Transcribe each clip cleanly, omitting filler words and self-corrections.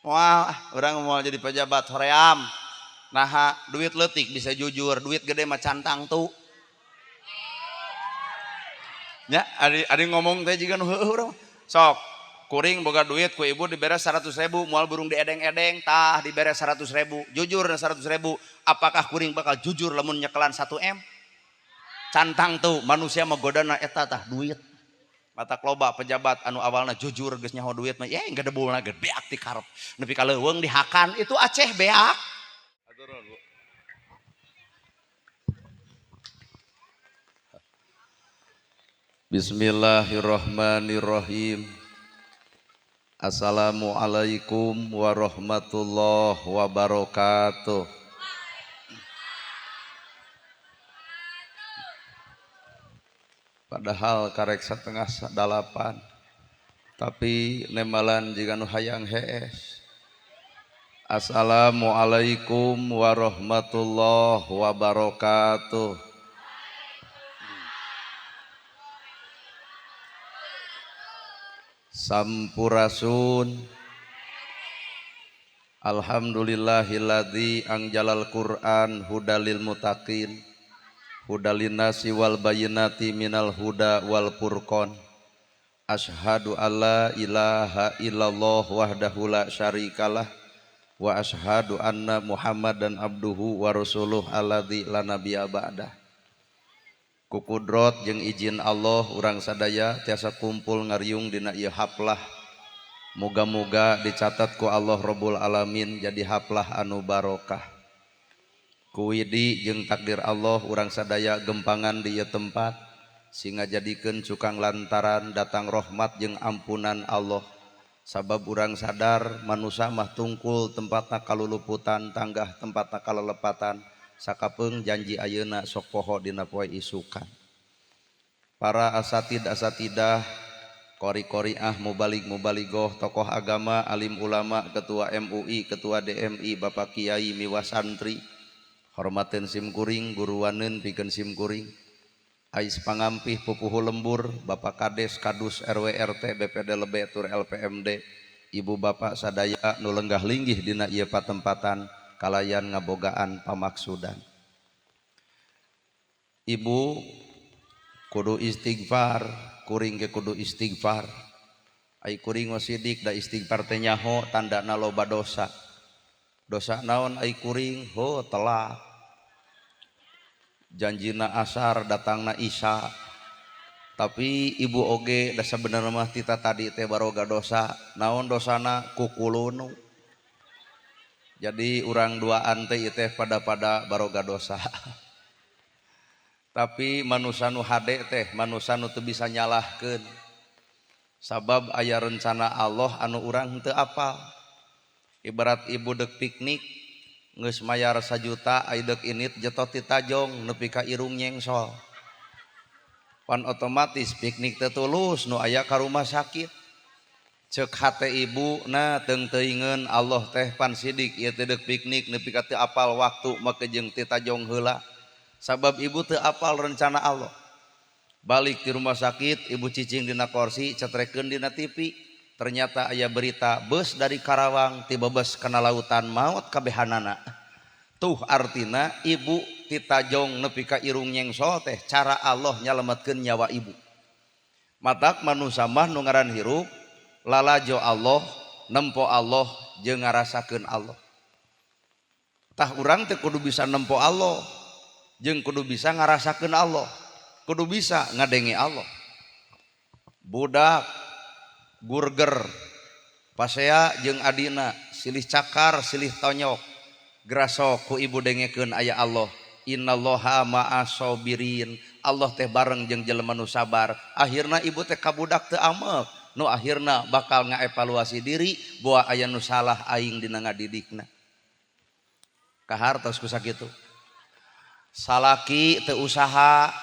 Wah, orang mau jadi pejabat hoream. Nah, duit letik bisa jujur, duit gede mah cantang tuh. Ya, ada ngomong teh juga urang. Sok, kuring boga duit ku ibu diberes 100.000, mual burung diedeng-edeng, tah diberes 100.000. Jujur 100.000, apakah kuring bakal jujur lamun nyekelan 1 M? Cantang tuh, manusia mah godana eta tah duit. Mata loba pejabat anu awalna jujur geus nyaho duit mah enggak debulna gede beak ti karep. Nepi ka leuweung dihakan itu Aceh beak. Bismillahirrahmanirrahim. Assalamualaikum warahmatullahi wabarakatuh. Padahal karek 7:30 tapi nemalan jika nu hayang hees. Assalamualaikum warahmatullahi wabarakatuh. Sampurasun. Alhamdulillahilladzi anjalal Qur'an hudalil mutaqin hudalin nasi wal bayyinati minal huda wal furqan. Asyhadu alla ilaha illallah wahdahu la syarikalah wa asyhadu anna Muhammadan abduhu wa rasuluh alladzi la nabiyya ba'dah. Ku kudrot jeung izin Allah urang sadaya tiasa kumpul ngariung dina ieu haplah. Moga-moga dicatat ku Allah Rabbul Alamin jadi haplah anu barokah. Ku widi jeung takdir Allah urang sadaya gempangan di ieu tempat sehingga jadikeun cukang lantaran datang rahmat jeung ampunan Allah. Sabab urang sadar manusia mah tungkul tempatna kaluluputan tanggah tempatna kalelepatan. Sakapeung janji ayeuna sok poho dina poe isukan. Para asatidah kori-koriah mubalik-mubaligoh tokoh agama alim ulama ketua MUI ketua DMI Bapak Kiai miwa santri hormaten simkuring guruwaneun pikeun simkuring ais pangampih pupuhu lembur Bapak Kades Kadus RW RT BPD Lebe tur LPMD ibu bapak sadaya nu lenggah linggih dina ieu patempatan kalayan ngabogaan pamaksudan. Ibu kudu istighfar, kuring ke kudu istighfar. Ai kuring sidik da istighfar teh nyaho tandana loba dosa. Dosa naon ai kuring? Ho telat. Janjina asar datangna isya. Tapi ibu oge da sabenerna mah tita tadi teh baroga dosa. Naon dosana? Kukulunu. Jadi urang duaan teh teh pada baroga dosa. Tapi manusia nu hade teh manusia nu teu bisa nyalahkeun. Sabab aya rencana Allah anu urang teu apal. Ibarat ibu dek piknik geus mayar 1 juta ai dek init jetot ti tajong nepi ka irung nyengsol. Pan otomatis piknik teu tulus nu aya ka rumah sakit. Cek hate ibu na teung teuingeun Allah teh pan sidik ieu teh deuk piknik nepi ka teu apal waktu make jeung ti tajong heula. Sabab ibu teu apal rencana Allah. Balik di rumah sakit ibu cicing dina kursi cetrekeun dina TV ternyata aya berita bus dari Karawang tiba bus kana lautan maut kabehanana. Tuh artina ibu ti tajong nepi ka irung nyengsol teh cara Allah nyalametkeun nyawa ibu. Matak manusia mah nu ngaran hirup lalajo Allah, nempo Allah jeung ngarasakeun Allah. Tah urang teh kudu bisa nempo Allah jeung kudu bisa ngarasakeun Allah, kudu bisa ngadenge Allah. Budak burger pasea jeung adina silih cakar silih tonyok grasok ku ibu dengekeun aya Allah. Innallaha ma'as sabirin. Allah teh bareng jeung jelema nu sabar. Akhirna ibu teh kabudak teu amek. Nu akhirna bakal ngaevaluasi diri bahwa aya nu salah aing dina ngadidikna. Kahartos ku sakitu. Salaki teu usaha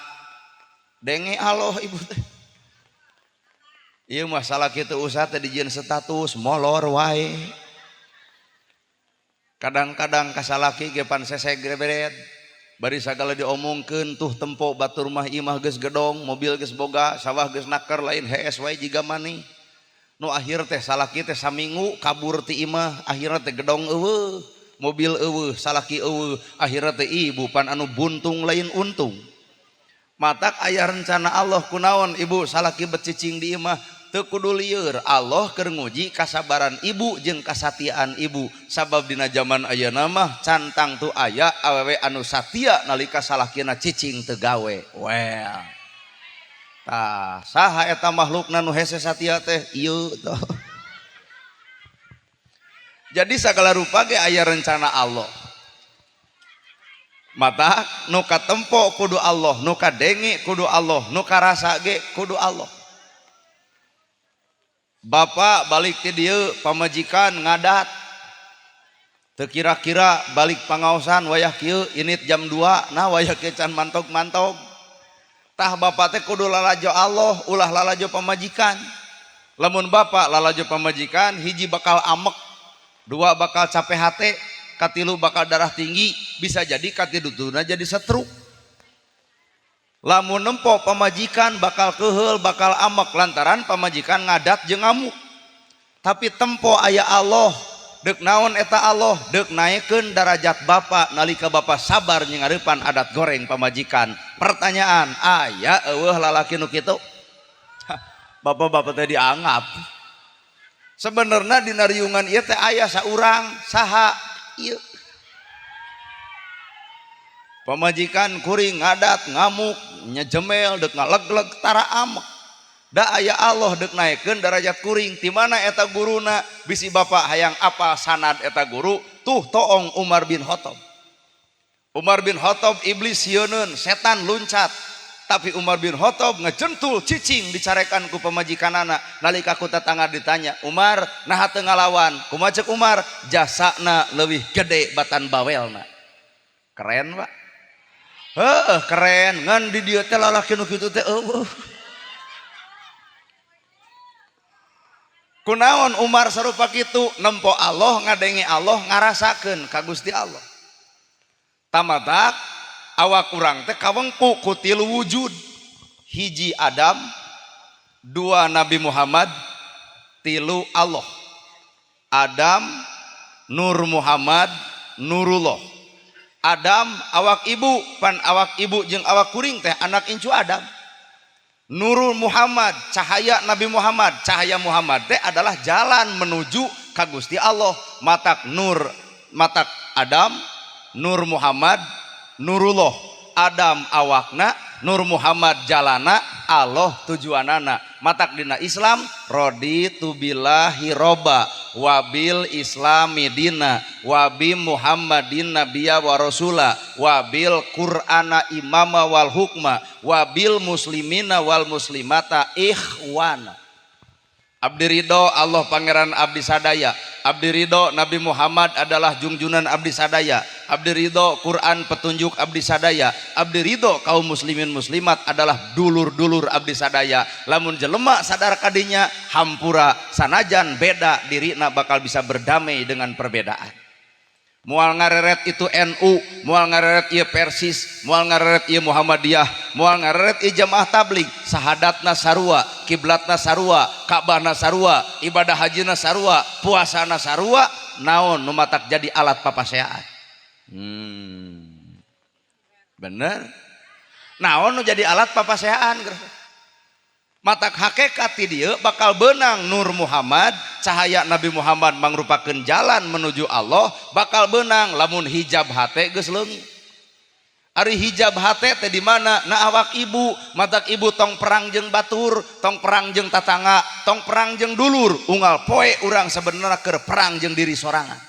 denge Allah ibu teh. Ieu mah salaki teu usaha teh dijieun status molor wae. Kadang-kadang ka salaki ge pan seseg beret. Bari sagala diomongkeun tuh tempo batur mah imah geus gedong, mobil geus boga, sawah geus naker lain hees wae jiga mani. nu akhir teh salaki teh saminggu kabur ti imah akhirna teh gedong eueuh mobil eueuh salaki eueuh akhirna teh ibu pan anu buntung lain untung matak aya rencana Allah kunaon ibu salaki becicing di imah teu kudu lieur Allah keur nguji kasabaran ibu jeung kasatiaan ibu sabab dina zaman ayeuna mah cantang tu aya awewe anu satia nalika salakina cicing teu gawe well tah saha eta makhlukna nu hese satia teh ieu toh jadi sagala rupa ge aya rencana Allah mata nu katempo kudu Allah nu kadenge kudu Allah nu karasa ge kudu Allah. Bapak balik ke dieu pamajikan ngadat teu kira-kira balik pangaosan wayah kieu init jam 2 nah wayah kieu can mantog-mantog tah bapak teh kudu lalajo Allah ulah lalajo pamajikan lamun bapak lalajo pamajikan hiji bakal amek dua bakal capek hate katilu bakal darah tinggi bisa jadi katidutuna jadi stroke. Lamun nempo pamajikan bakal keheul bakal amek lantaran pamajikan ngadat jeung ngamuk tapi tempo aya Allah deuk naon eta Allah deuk naekeun darajat bapak nalika bapak sabar nyengareupan adat goreng pamajikan. Pertanyaan aya eueuh lalaki nu kitu bapak-bapak teh dianggap sebenarnya dina riungan ieu teh aya saurang saha ieu pamajikan kuring ngadat ngamuk nyejemel deuk ngalegleg tara amek da aya Allah deuk naekeun darajat kuring ti mana eta guruna bisi bapak hayang apal sanad eta guru tuh toong Umar bin Khattab. Umar bin Khattab iblis sieunun setan luncat tapi Umar bin Khattab ngejentul cicing dicarekan ku pamajikanana nalika ku tetangga ditanya Umar naha teu ngalawan kumaha ceuk Umar jasana leuwih gede batan bawelna keren Pak. Keren ngan di dieu teh lalaki nu kitu teh eueuh. Kunaon Umar sarupa kitu nempo Allah ngadenge Allah ngarasakeun ka Gusti Allah. Tamatak awak urang teh kawengku ku tilu wujud. Hiji Adam, dua Nabi Muhammad, tilu Allah. Adam, Nur Muhammad, Nurullah. Adam awak ibu pan awak ibu jeung awak kuring teh anak incu Adam. Nurul Muhammad cahaya Nabi Muhammad cahaya Muhammad teh adalah jalan menuju ka Gusti Allah matak nur matak Adam Nur Muhammad Nurullah Adam awakna Nur Muhammad jalana Allah tujuanana matak dina Islam raditu billahi robba wabil islami dina wabi Muhammadin nabiyya wa rasula wabil qur'ana imama wal hukma wabil muslimina wal muslimata ikhwana. Abdi ridho Allah pangeran abdi sadaya, abdi ridho Nabi Muhammad adalah junjunan abdi sadaya, abdi ridho Quran petunjuk abdi sadaya, abdi ridho kaum muslimin muslimat adalah dulur-dulur abdi sadaya. Lamun jelema sadar kadinya hampura sanajan beda dirina bakal bisa berdamai dengan perbedaan. Mual ngareret itu NU, mual ngareret ieu Persis, mual ngareret ieu Muhammadiyah, mual ngareret ieu Jamaah Tabligh, sahadatna sarua, kiblatna sarua, Ka'bahna sarua, ibadah hajina sarua, puasana sarua, naon nu matak jadi alat papaseaan. Bener? Naon nu jadi alat papaseaan? Matak hakikat ti dieu bakal beunang Nur Muhammad cahaya Nabi Muhammad mangrupakeun jalan menuju Allah bakal beunang lamun hijab hate geus leungit. Ari hijab hate teh di mana? Na awak ibu, matak ibu tong perang jeung batur, tong perang jeung tatangga, tong perang jeung dulur, unggal poe urang sebenarnya keur perang jeung diri sorangan.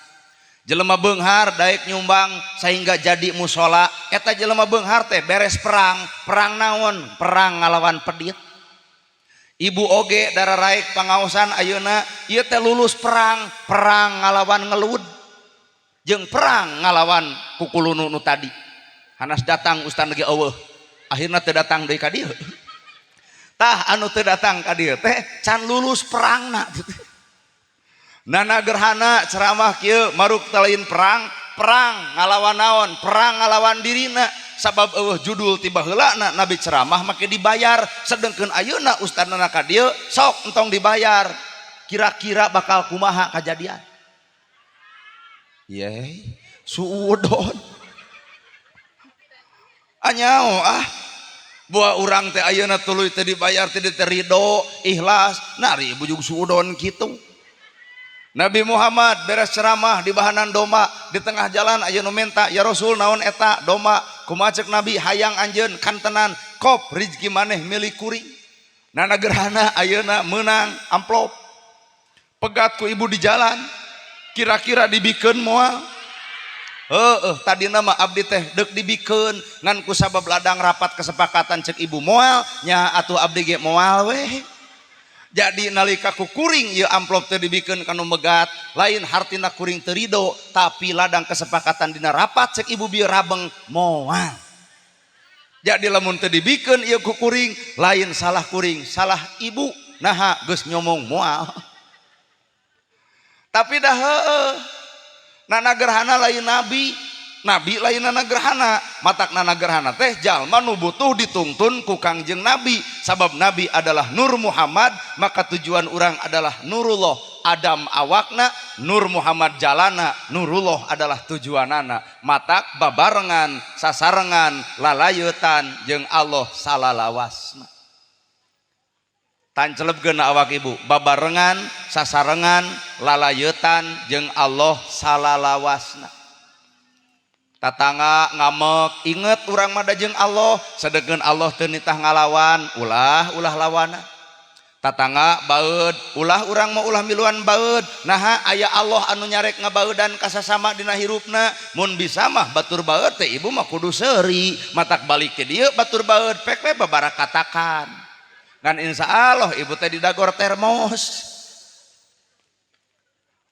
Jelema beunghar daek nyumbang sehingga jadi musola, eta jelema beunghar teh beres perang, perang naon? Perang ngalawan pedit. Ibu oge dara raek pangaosan ayeuna ieu teh lulus perang, perang ngalawan ngelud jeung perang ngalawan kukulunu nu tadi. Hanas datang ustaz ge eueuh. Akhirna teu datang deui ka dieu. Tah anu teu datang ka dieu teh can lulus perangna. Nana gerhana ceramah kieu maruk talain perang, perang ngalawan naon? Perang ngalawan dirina. Sabab eueuh judul tiba heulana Nabi ceramah make dibayar sedengkeun ayeuna ustadna ka dieu sok entong dibayar. kira-kira bakal kumaha kejadian. Ye, suudon. Anyao buah urang teh ayeuna tuluy teh dibayar teh diterido ikhlas nari bujug suudon kitu. Nabi Muhammad beres ceramah di bahanan doma di tengah jalan aya nu menta ya Rasul naon eta doma kumaha ceuk Nabi hayang anjeun kantenan kop rezeki maneh milik kuring. Nana gerhana ayeuna meunang amplop pegat ku ibu di jalan kira-kira dibikeun moal. Tadina mah abdi teh deuk dibikeun ngan ku sabab ladang rapat kesepakatan ceuk ibu moal nya atuh abdi ge moal we. Jadi nalika ku kuring ieu amplop teh dibikeun kanu megat lain hartina kuring teu rido tapi ladang kesepakatan dina rapat ceuk ibu bieu rabeng moal. Jadi lamun teu dibikeun ieu ku kuring lain salah kuring salah ibu naha geus nyomong moal. Tapi dah nana gerhana lain nabi lain nana gerhana matak nana gerhana teh jalma nu butuh ditungtun ku Kangjeng Nabi sabab Nabi adalah Nur Muhammad maka tujuan urang adalah Nurullah. Adam awakna Nur Muhammad jalana Nurullah adalah tujuanana matak babarengan sasarengan lalayeutan jeung Allah salalawasna. Tancelepkeun awak ibu babarengan sasarengan lalayeutan jeung Allah salalawasna. Tatangga ngamek inget urang mah da jeung Allah sadegeun Allah teu nitah ngalawan ulah lawana. Tatangga baeud ulah urang mah ulah miluan baeud naha aya Allah anu nyarek ngabaeudan ka sasama dina hirupna mun bisa mah batur baeud teh ibu mah kudu seuri matak balik ke dieu batur baeud pek we babaraha katakan ngan insyaallah ibu teh didagor termos.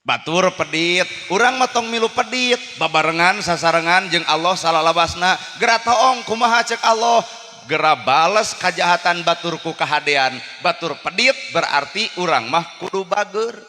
Batur pedit urang mah tong milu pedit babarengan sasarengan jeung Allah salalawasna gera toong kumaha ceuk Allah gera bales kajahatan batur ku kahadean. Batur pedit berarti urang mah kudu bager.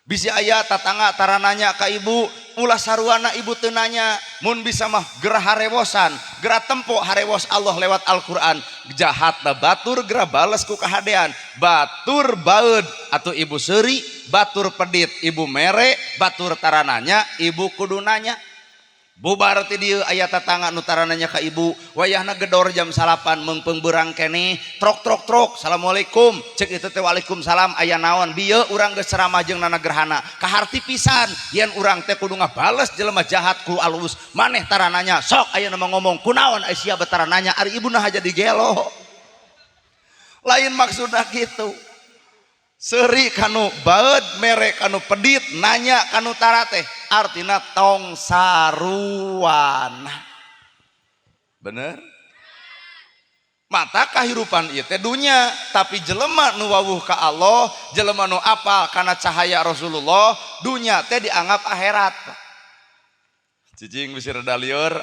Bisi aya tatangga tara nanya ka ibu ulah saruana ibu teu nanya mun bisa mah gera harewosan gera tempo harewos Allah lewat Al-Qur'an jahatna batur gera bales ku kahadean. Batur baeud atuh ibu seuri batur pedit ibu mere batur tara nanya ibu kudu nanya. Bubar ti dieu aya tatangga nu tara nanya ka ibu wayahna gedor jam 8 meungpeung beurang keneh trok assalamualaikum ceuk itu teh waalaikumsalam aya naon bieu urang geus ceramah jeung nana gerhana kaharti pisan yen urang teh kudu ngabales jelema jahat ku alus maneh tara nanya sok aya nu ngomong kunaon sia betara nanya ari ibu nah jadi gelo lain maksudna kitu. Seuri kanu baeud mere kanu pedit nanya kanu tara teh artina tong saruana. Bener? Mata kahirupan ieu teh dunya tapi jelema nu wawuh ka Allah jelema nu apal kana cahaya Rasulullah dunya teh dianggap akhirat. Cicing bisi rada lieur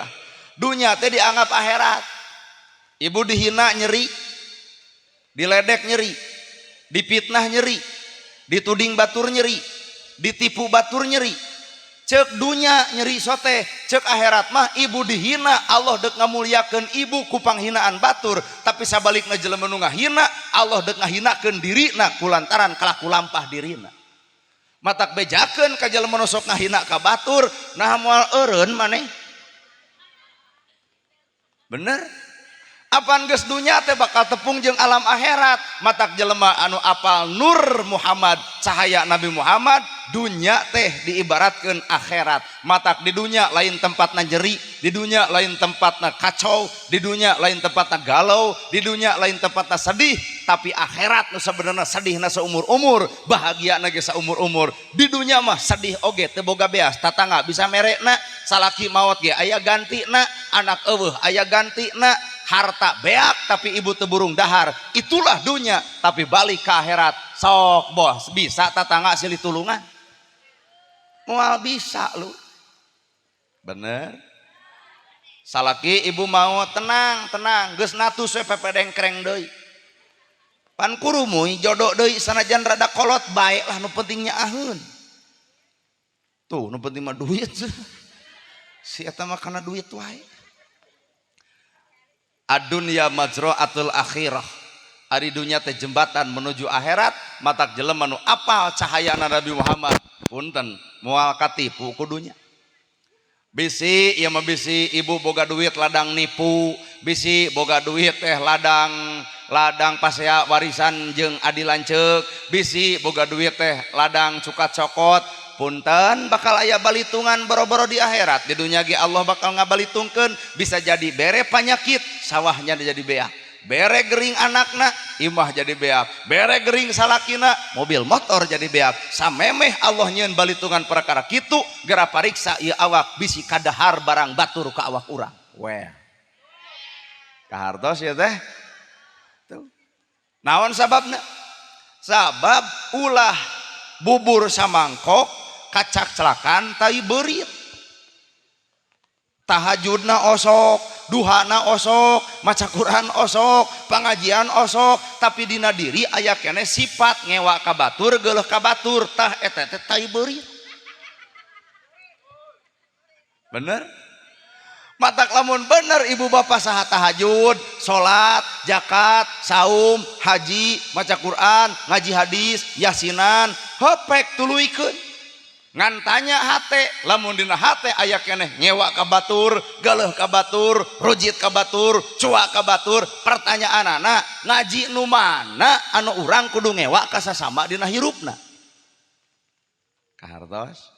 dunya teh dianggap akhirat. Ibu dihina nyeri diledek nyeri dipitnah nyeri dituding batur nyeri ditipu batur nyeri ceuk dunya nyeri sote ceuk akhirat mah ibu dihina Allah deuk ngamulyakeun ibu ku panghinaan batur tapi sabalikna jelema nu ngahina Allah deuk ngahinakeun dirina kulantaran kalaku lampah dirina. Matak bejakeun ka jelema nu sok ngahina ka batur nah moal eureun maneh. Bener? Apaan geus dunya teh bakal tepung jeung alam akhirat. Matak jelema anu apal Nur Muhammad cahaya Nabi Muhammad dunya teh diibaratkeun akhirat. Matak di dunya lain tempatna jeri, di dunya lain tempatna kacau, di dunya lain tempatna galau, di dunya lain tempatna sedih. Tapi akhirat nu sabenerna sedihna seumur-umur, bahagiana ge saumur-umur. Di dunya mah sedih oge teu boga beas, tatangga bisa merekna, salaki maot ge aya gantina, anak eueuh aya gantina, harta beak tapi ibu teu burung dahar. Itulah dunya, tapi balik ke akhirat sok bos bisa tatangga silih tulungan. Moal bisa lu. Bener? Salaki ibu mau tenang, geus natus we pepedengkreng deui. Pan kurumuy jodoh deui sanajan rada kolot bae lah nu penting nyaaheun. Tuh nu penting mah duit. Si eta mah kana duit wae. Ad-dunya majra'atul akhirah. ari dunya teh jembatan menuju akhirat, matak jelema nu apal cahayana Nabi Muhammad punten moal katipu kudunya. Bisi ieu mah bisi ibu boga duit ladang nipu, bisi boga duit teh ladang pasea warisan jeung adi lanceuk, bisi boga duit teh ladang cukat cokot. Punten bakal aya balitungan boro-boro di akhirat. Di dunya ge Allah bakal ngabalitungkeun, bisa jadi bere panyakit sawahnya jadi beak, bere gering anakna imah jadi beak, bere gering salakina mobil motor jadi beak. Samemeh Allah nyieun balitungan perkara kitu gera pariksa ieu awak bisi kadahar barang batur ka awak urang. Weh kahartos ya teh tuh. Naon sababna? Sabab ulah bubur samangkok kacak celakan tai beurit, tahajudna osok, duhana osok, maca Quran osok, pangajian osok, tapi dina diri aya keneh sifat ngewa ka batur geuleuh ka batur, tah eta teh tai beurit. Bener? Matak lamun bener ibu bapak saha tahajud, salat, zakat, saum, haji, maca Quran, ngaji hadis, yasinan, hepek tuluikeun. Ngan tanya hate, lamun dina hate aya keneh nyewa ka batur, geuleuh ka batur, rujit ka batur, cuak ka batur, pertanyaanana ngaji nu mana anu urang kudu ngewa ka sasama dina hirupna? Kahartos?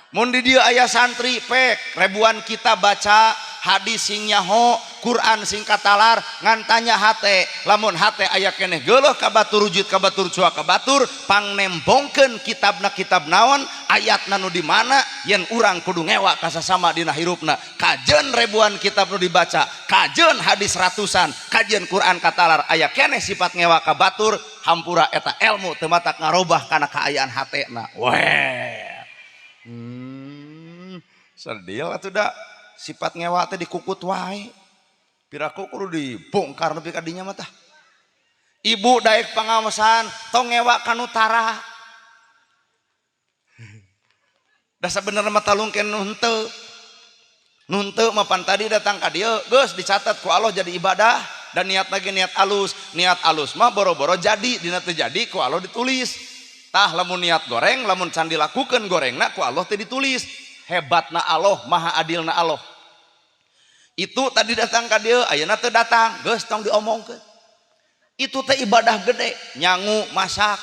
Mun di dieu aya santri pek ribuan kita baca hadis sing nyaho, Quran sing katalar, ngan tanya hate, lamun hate aya keneh geuleuh ka batur, rujit ka batur, cuak ka batur, pangnembongkeun kitabna kitab naon, ayatna nu di mana yen urang kudu ngewa ka sasama dina hirupna. Kajeun ribuan kitab nu dibaca, kajeun hadis ratusan, kajeun Quran katalar aya keneh sifat ngewa ka batur, hampura eta ilmu teu matak ngarobah kana kaayaan hatena. Weh. Sedil atuh da sifat ngewa teh dikukut wae. Piraku kudu dibongkar nepi ka dinya mah tah. Ibu daek pangaosan tong ngewa ka nutara. Da sabenerna mah talungkeun nu henteu. Nu henteu mah pan tadi datang ka dieu, geus dicatat ku Allah jadi ibadah dan niat lagi niat alus. Niat alus mah boro-boro jadi, dina teu jadi ku Allah ditulis. Tah lamun niat goreng, lamun can dilakukeun gorengna ku Allah teh ditulis. Hebatna Allah, maha adilna Allah. Itu tadi datang ka dieu, ayeuna teu datang, geus tong diomongkeun. Itu teh ibadah gede, nyangu masak.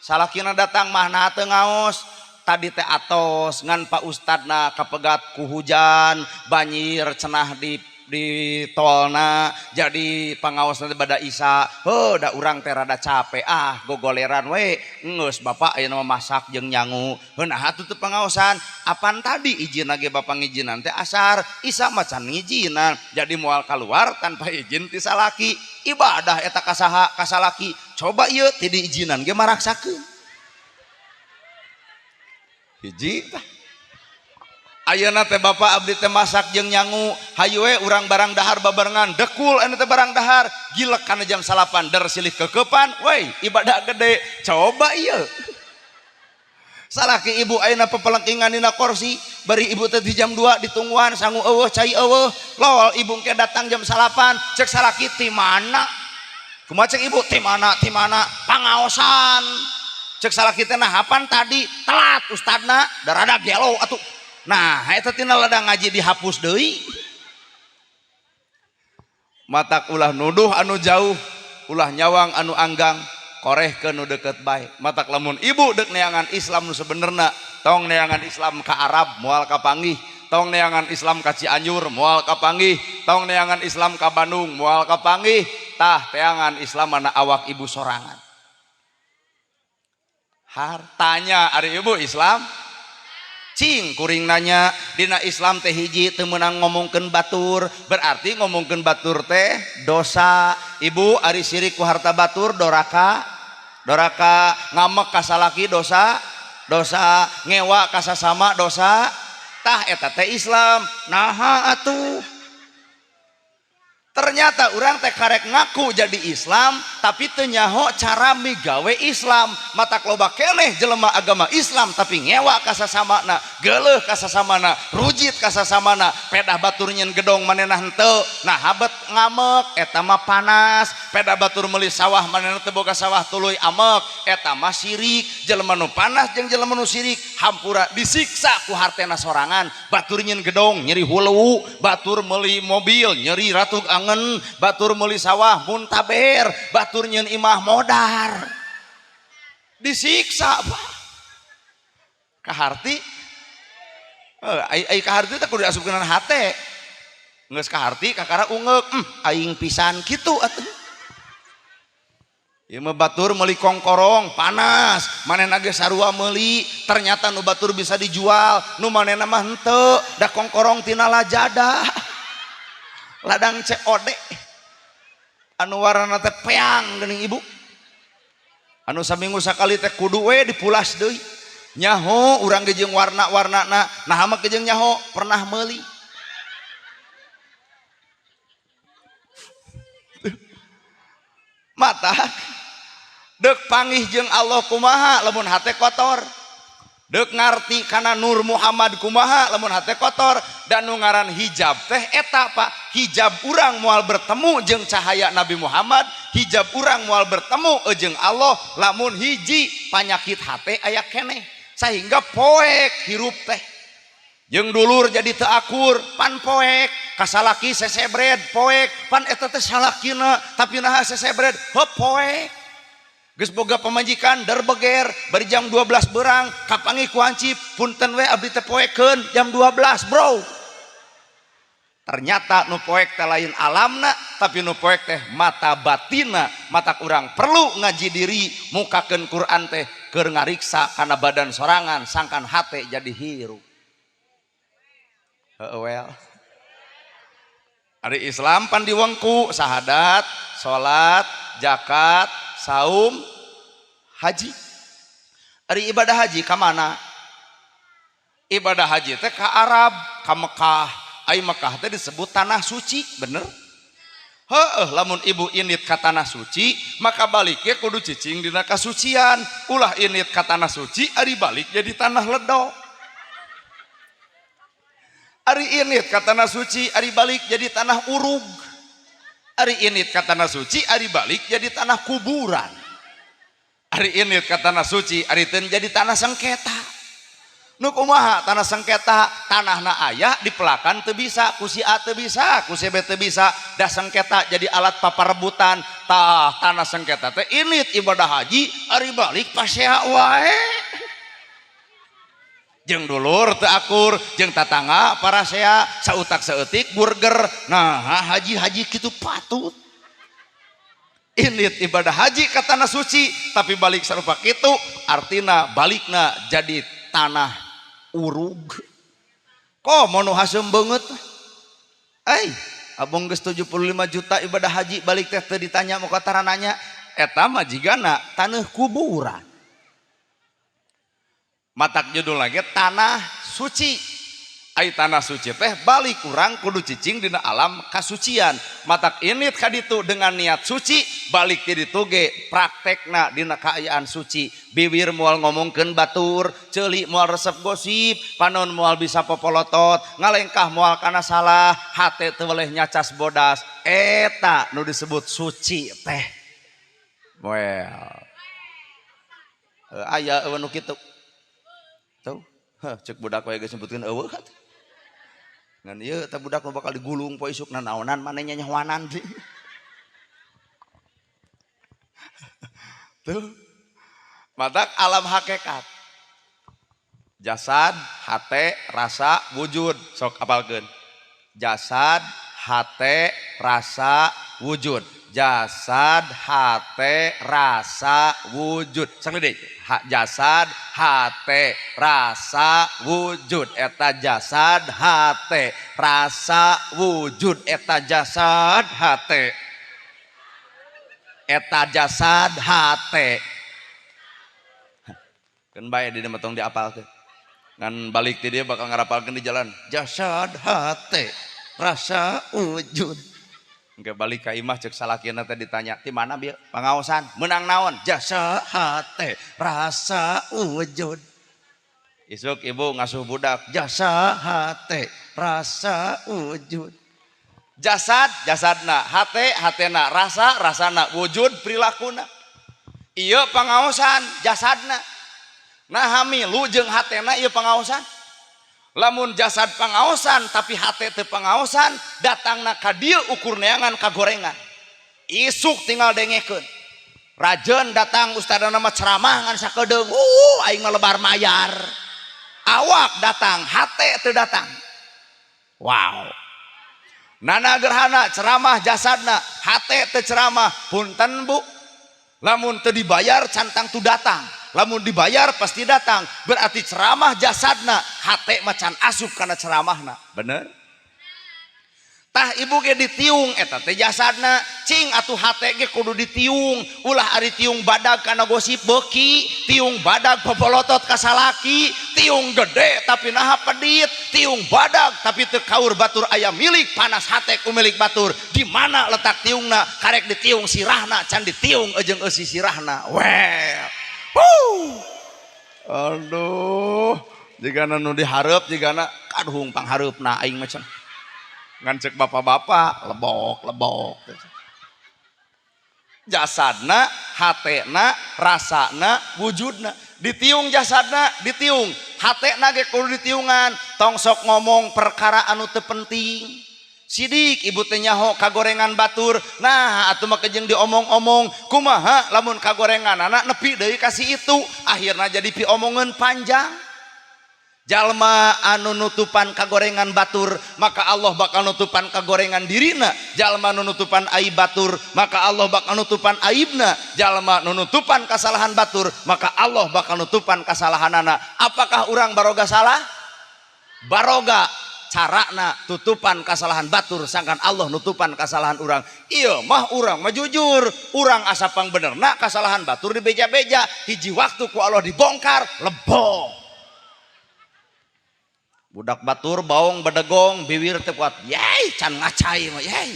Salakina datang mah na teu ngaos, tadi teh atos ngan Pak Ustadna kapegat ku hujan, banjir cenah di tolna, jadi pangaosna teh bada isa. Heuh da urang teh rada capek gogoleran we, geus bapak ayeuna mah masak jeung nyangu. Heunaha atuh teu pangaosan, apan tadi izin ge bapak ngijinan teh asar, isa macan ngijinan, jadi moal keluar tanpa izin ti salaki. Ibadah eta ka saha? Ka salaki. Coba ieu teu diijinan ge maraksakeun. Hiji tah. Ayeuna teh bapak abdi teh masak jeung nyangu, hayu we urang barang dahar babarengan, dekul anu teh barang dahar, gilek kana jam 8 der silih kekepan, wey ibadah gede. Coba ieu. Salaki ibu ayeuna pepelengkingan dina kursi, bari ibu teh di jam 2 ditungguan sangu eueuh cai eueuh, lol ibu ke datang jam 8, cek salaki ti mana? Kumaha cek ibu ti mana? Ti mana? Pangaosan. Cek salaki teh nahapan tadi telat ustadna, da rada gelo atuh. Nah, eta tina ladang ngaji dihapus deui. Matak ulah nuduh anu jauh, ulah nyawang anu anggang, korehkeun nu deukeut bae. Matak lamun ibu deuk neangan Islam nu sebenerna, tong neangan Islam ka Arab moal kapanggih, tong neangan Islam ka Cianjur moal kapanggih, tong neangan Islam ka Bandung moal kapanggih, tah teangan Islam mana awak ibu sorangan. Hartanya ari ibu Islam cing kuring nanya dina Islam teh hiji teu meunang ngomongkeun batur, berarti ngomongkeun batur teh dosa. Ibu ari sirik ku harta batur doraka, ngamek ka salaki dosa, ngewa ka sasama dosa. Tah eta teh Islam. Naha atuh. Ternyata urang teh karek ngaku jadi Islam tapi teu nyaho cara migawe Islam. Matak loba keneh jelema agama Islam tapi ngewa ka sasamana, geuleuh ka sasamana, rujit ka sasamana, pedah batur nyeun gedong manehna henteu. Nah habet ngamek eta mah panas, pedah batur meuli sawah manehna teu boga sawah tuluy amek, eta mah sirik. Jelema nu panas jeung jelema nu sirik hampura disiksa ku hartena sorangan. Batur nyeun gedong nyeri hulu, batur meuli mobil nyeri ratug angen, batur meuli sawah muntaber, batur nyeun imah modar. Disiksa kaharti ai kaharti teh kudu diasupkeun hate. Geus kaharti kakara ungeuk aing pisan kitu atuh. Ieu mah batur meuli kongkorong panas, manehna ge sarua meuli, ternyata nu batur bisa dijual, nu manehna mah henteu, da kongkorong tina lajada. Ladang COD. Anu warna teh peang geuning ibu. Anu saminggu sakali teh kudu we dipulas deui. Nyaho urang ge jeung warna-warnana, nah mah ge jeung nyaho pernah meuli. Mata dek panggih jeung Allah kumaha lamun hate kotor, dek ngarti kana Nur Muhammad kumaha lamun hate kotor. Dan nu ngaran hijab teh eta Pak, hijab urang moal bertemu jeung cahaya Nabi Muhammad, hijab urang moal bertemu jeung Allah lamun hiji panyakit hate aya keneh, sehingga poek hirup teh. Jeung dulur jadi teu akur pan poek, kasalaki sesebred poek, pan eta teh salakina tapi naha sesebred heup poek. Geus boga pamajikan derbeger bari jam 12 beurang kapangi ku hancip, punten we abdi teh poekeun jam 12 bro. Ternyata nu poek teh lain alamna, tapi nu poek teh mata batina. Mata urang perlu ngaji diri, mukakeun Quran teh keur ngariksa kana badan sorangan, sangkan hate jadi hirup. Well. Ari Islam pan diwengku sahadat, salat, zakat, saum, haji. Ari ibadah haji ka mana? Ibadah haji teh ka Arab, ka Mekah. Ai Mekah teh disebut tanah suci, bener? Heueuh, lamun ibu init ka tanah suci, maka baliknya kudu cicing dina kasucian. Ulah init ka tanah suci, ari balik jadi tanah ledok. Ari init ka tanah suci, ari balik jadi tanah urug. Ari init ka tanah suci, ari balik jadi tanah kuburan. Ari init ka tanah suci, ari teu jadi tanah sengketa. Nu kumaha tanah sengketa? Tanahna aya dipelakan teu bisa, ku si A teu bisa, ku si B teu bisa, da sengketa jadi alat paparebutan. Tah tanah sengketa teh init ibadah haji, ari balik pasea wae. Jeung dulur teu akur, jeung tatangga parasea sautak saeutik burger. Nah haji-haji kitu patut. Init ibadah haji ka tanah suci, tapi balik sarupa kitu artina balikna jadi tanah urug. Komo nu hasem beungeut. Abong geus 75 juta ibadah haji balik teh teu ditanya muka tarananya, eta mah jigana taneuh kuburan. Matak judul lagi tanah suci. Ai tanah suci teh balik kurang kudu cicing dina alam kasucian. Matak init ka ditu dengan niat suci, balik ti ditu ge praktekna dina kaayaan suci. Bibir moal ngomongkeun batur, ceuli moal resep gosip, panon moal bisa popolotot, ngalengkah moal kana salah, hate teu weleh nyacas bodas. Eta nu disebut suci teh. Well. Aya eueuh nu kitu. Tuh, cek budak wae geus nyebutkeun eueuh kan. Ngan ieu eta budak nu bakal digulung poe isukna naonan manehnya nyahoanan. Tuh. Matak alam hakikat. Jasad, hate, rasa, wujud. Sok apalkeun. Jasad, hate, rasa, wujud. Jasad, hate, rasa, wujud. Sakli jasad, hate, rasa, wujud. Eta jasad, hate, rasa, wujud. Eta jasad, hate. Eta jasad, hate. Kan bae di matong diapalkeun. Ngan balik ti dia bakal ngarapalkeun di jalan. Jasad, hate, rasa, wujud. Engke balik ka imah cek salakina teh ditanya ti mana bieu pangaosan menang naon jasa hate rasa wujud. Isuk ibu ngasuh budak jasa hate rasa wujud. Jasadna hate hatena rasana wujud prilakuna. Ieu pangaosan jasadna. Nah hamilu jeung hatena ieu pangaosan. Lamun jasad pangaosan tapi hate teu pangaosan datangna ka dieu ukur neangan kagorengan. Isuk tinggal dengekeun. Rajeun datang ustadana mah ceramah ngan sakedeung. Aing mah lebar mayar. Awak datang, hate teu datang. Wow. Nana gerhana ceramah jasadna, hate teu ceramah. Punten Bu. Lamun teu dibayar cantang tu datang. Lamun dibayar pasti datang. Berarti ceramah jasadna hate macan asup karena ceramahna. Bener? Tah ibu ge ditiung eta teh jasadna. Cing atuh hate ge kudu ditiung. Ulah ari tiung badag kana gosip beuki, tiung badag popolotot ka salaki, tiung gede tapi naha pedit, tiung badag tapi teu kaur batur aya milik panas hate ku milik batur. Di mana letak tiungna? Karek ditiung sirahna can ditiung jeung eusi sirahna. Well. Aduh, jika nu diharap jika kaduhung pangharupna aing macam ngan cek bapak-bapak lebok jasadna hatena rasana wujudna ditiung jasadna ditiung hatena ge kudu ditiungan tong sok ngomong perkara anu teu penting. Sidik ibu teh nyaho kagorengan batur. Nah atuh mah kejeng diomong-omong kumaha lamun kagorengan anak nepi deui kasih itu akhirna jadi piomongan panjang. Jalma anu nutupan kagorengan batur maka Allah bakal nutupan kagorengan dirina. Jalma anu nutupan aib batur maka Allah bakal nutupan aibna. Jalma anu nutupan kesalahan batur maka Allah bakal nutupan kesalahanana. Apakah urang baroga salah? Baroga carana tutupan kesalahan batur sangkan Allah nutupan kesalahan orang. Iya mah orang mah jujur, orang asapang benerna kesalahan batur dibeja-beja hiji waktu ku Allah dibongkar lebong. Budak batur baong bedegong bibir teu kuat yai can ngacai mah yai.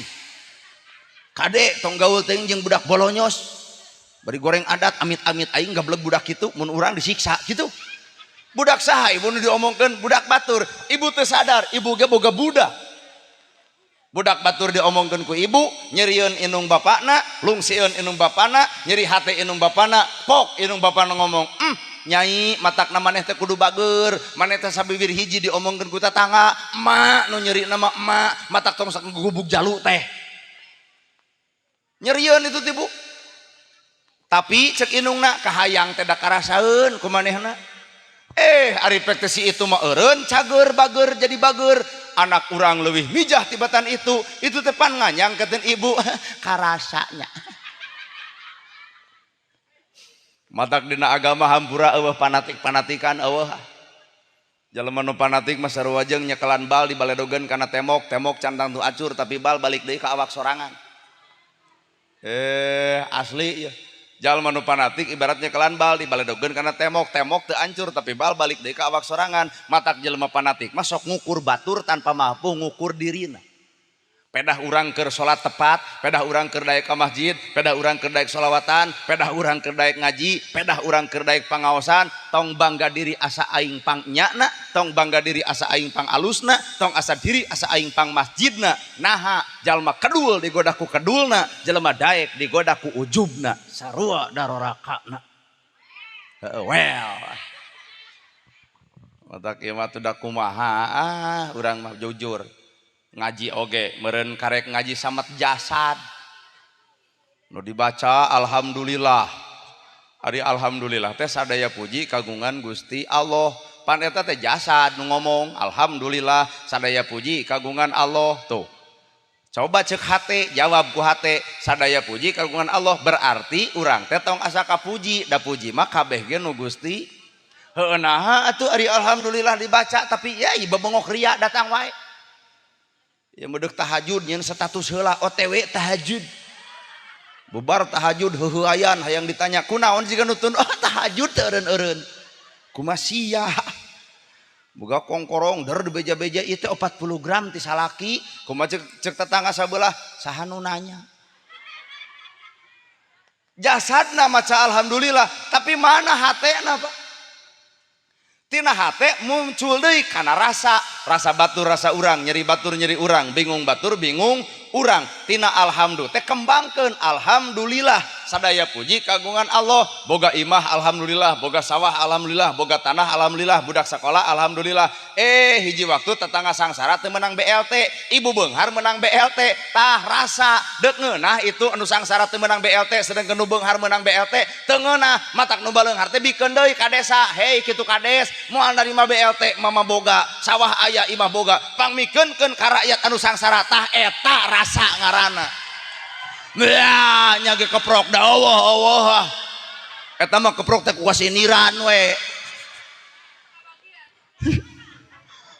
Kade tong gaul teuing jeung budak bolonyos bari goreng adat amit-amit aing gableg budak kitu mun urang disiksa kitu. Budak saha ibu nu diomongkeun budak batur ibu teu sadar ibu ge boga budak. Budak batur diomongkeun ku ibu nyerieun inung bapana lungsieun inung bapana nyeri hate inung bapana pok inung bapana ngomong nyai matakna maneh teh kudu bager maneh teh sabibir hiji diomongkeun ku tatangga emak nu nyeri nama emak matak tong sak gubuk jalu teh nyerieun itu tibu. Tapi cek inungna kahayang teh da karasaeun ku manehna. Ari pektesi itu mah eureun cager bager jadi bager anak urang leuwih mijah tibatan itu tepan nganyang keun ibu karasanya. Matak dina agama hampura eueuh panatik-panatikan eueuh. Jalema nu panatik mah sarua jeung nyekelan bal dibaledogeun kana temok cantang tu acur tapi bal balik deui ka awak sorangan. Asli ya. Jalma nu fanatik ibaratnya kelan bal dibaledogeun kana temok teu ancur tapi bal balik deui ka awak sorangan. Matak jelema fanatik mah sok ngukur batur tanpa mampu ngukur dirina. Pedah urang keur salat tepat, pedah urang keur daek ka masjid, pedah urang keur daek sholawatan, pedah urang keur daek ngaji, pedah urang keur daek pangaosan, tong bangga diri asa aing pang nyana, tong bangga diri asa aing pang alusna, tong asa diri asa aing pang masjidna. Naha jalma kedul digoda ku kedulna, jalma daek digoda ku ujubna, sarua darorakana. Well. Matak ieu mah teu da kumaha, urang mah jujur. Ngaji oge meureun karek ngaji samet jasad nu dibaca alhamdulillah. Ari alhamdulillah teh sadaya puji kagungan Gusti Allah. Pan eta teh jasad nu ngomong alhamdulillah sadaya puji kagungan Allah. Tuh coba cek hate jawab ku hate sadaya puji kagungan Allah berarti urang teh tong asa kapuji da puji mah kabeh ge nu Gusti. Heueuh naha atuh ari alhamdulillah dibaca tapi ya ieu bebengok ria datang wae. Ya medek tahajud nyen status heula OTW tahajud. Bubar tahajud heuheuayan hayang ditanya kunaon jiga nutun tahajud teu eureun-eureun. Kumaha sia. boga kongkorong der di beja-beja itu 40 gram ti salaki kumaha cek tetangga sabelah saha nu nanya jasadna maca alhamdulillah tapi mana hatena Pak tina hate muncul deui kana rasa batur rasa urang nyeri batur nyeri urang bingung batur bingung urang tina alhamdulillah teh kembangkeun alhamdulillah sadaya puji kagungan Allah boga imah alhamdulillah boga sawah alhamdulillah boga tanah alhamdulillah budak sekolah alhamdulillah hiji waktu tetangga sangsara teu menang BLT ibu beunghar menang BLT tah rasa deuk ngeunah itu anu sangsara teu menang BLT sedangkeun nu beunghar menang BLT teu ngeunah matak nu baleunghar teh bikeun deui ka desa hei kitu kades moal narima BLT mama boga sawah aya imah boga pangmikeunkeun ka rakyat anu sangsara tah eta rasa ngaranna ya nyage keprok da Allah eta mah keprok teh ku kasiniran we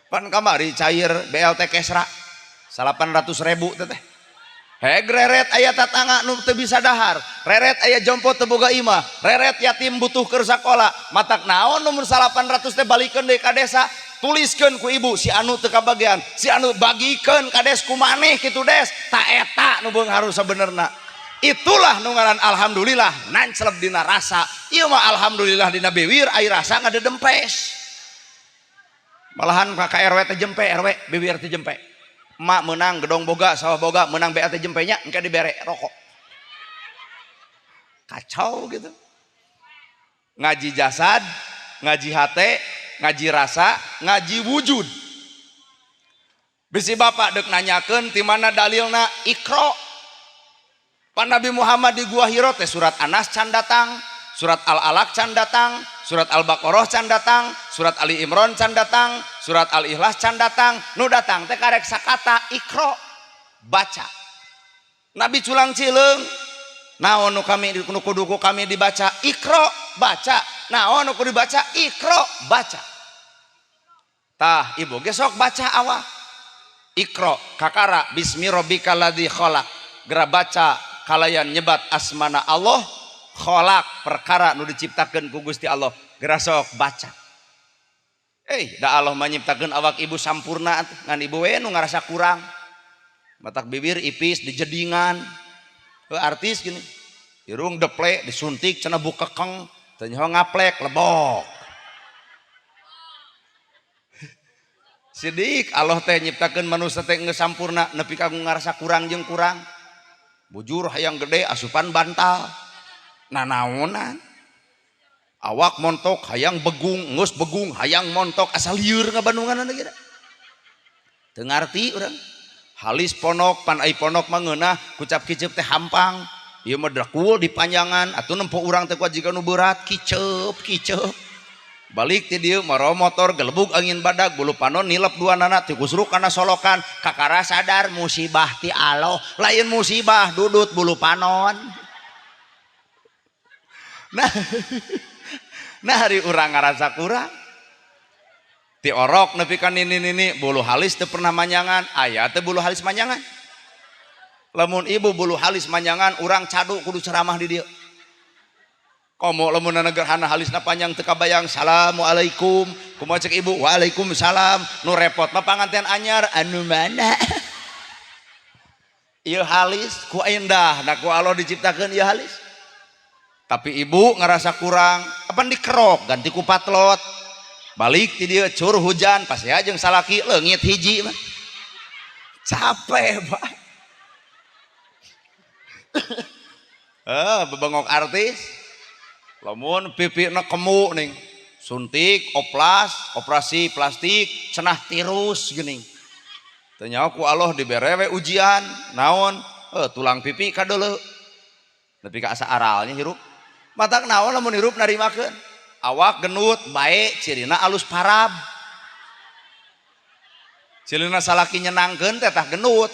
pan kamari cair BLT Kesra 800.000 teh reret aya tatangga nu teu bisa dahar reret aya jompo teu boga imah reret yatim butuh keur sakola matak naon nu 800 teh balikeun deui ka desa tuliskeun ku ibu si anu teu kabagian si anu bagikeun ka des ku maneh kitu des ta eta nu beunghar sabenerna itulah nu ngaran alhamdulillah nancleb dina rasa ieu mah alhamdulillah dina bewir ai rasa ngadedempes malahan ka RW teh jempe RW bewir teh jempe emak menang gedong boga sawah boga menang BLT jempenya engke dibere rokok kacau gitu ngaji jasad ngaji hate ngaji rasa ngaji wujud bisi bapak dek nanyakeun ti mana dalilna Iqra Pak Nabi Muhammad di Gua Hiro teh surat Anas can datang surat Al-Alaq can datang surat Al-Baqarah can datang surat Ali Imran can datang surat Al-Ikhlas can datang nu datang teh karek sakata Iqra baca Nabi culang cileung naon nu kami nu kudu kami dibaca Iqra baca naon nu kudu dibaca Iqra baca tah ibu gesok baca awak Iqra kakara bismi rabbikal ladzi khalaq geura baca kalayan nyebat asmana Allah khalaq perkara nu diciptakeun ku Gusti Allah geura sok baca da Allah menyiptakeun awak ibu sampurna ngan ibu we nu ngarasa kurang matak bibir ipis dijedingan artis gini irung deplek disuntik cenah bukekeng teu nyaho ngaplek lebok sidik Allah teh nyiptakeun manusia teh geus sampurna nepi ka ngarasa kurang jeung kurang bujur hayang gede asupan bantal nanaonan awak montok hayang begung geus begung hayang montok asal lieur ngabandungan geura teu ngarti urang halis ponok pan ai ponok mah ngeunah kucap kiceup teh hampang ieu mah drakul dipanjangan atuh nempo urang teh kuat jika nu berat kiceup balik ti dieu maro motor gelebug angin badag bulu panon nilep dua nana ti kusruk kana solokan kakara sadar musibah ti Allah lain musibah dudut bulu panon nah hari urang ngarasa kurang ti orok nepi ka nini bulu halis teu pernah manyangan aya teh bulu halis manyangan lamun ibu bulu halis manyangan urang cadu kudu ceramah di dieu komo lamun negerhana halisna panjang teu kabayang assalamualaikum kumaha cek ibu waalaikumsalam nu repot mah panganten anyar anu mana ieu halis ku indah na ku Allah diciptakeun ieu halis tapi ibu ngerasa kurang apa dikerok ganti ku patlot balik ti dieu cur hujan pas ya jeung salaki leungit hiji mah capek Pak bebengok artis lamun pipina kemu ning suntik oplas operasi plastik cenah tirus geuning teu nyaho ku Allah dibere we ujian naon tulang pipi kadeuleu nepi ka asa aralnya hirup matak naon lamun hirup narimakeun awak genut bae cirina alus parab cirina salaki nyenangkeun teh tah genut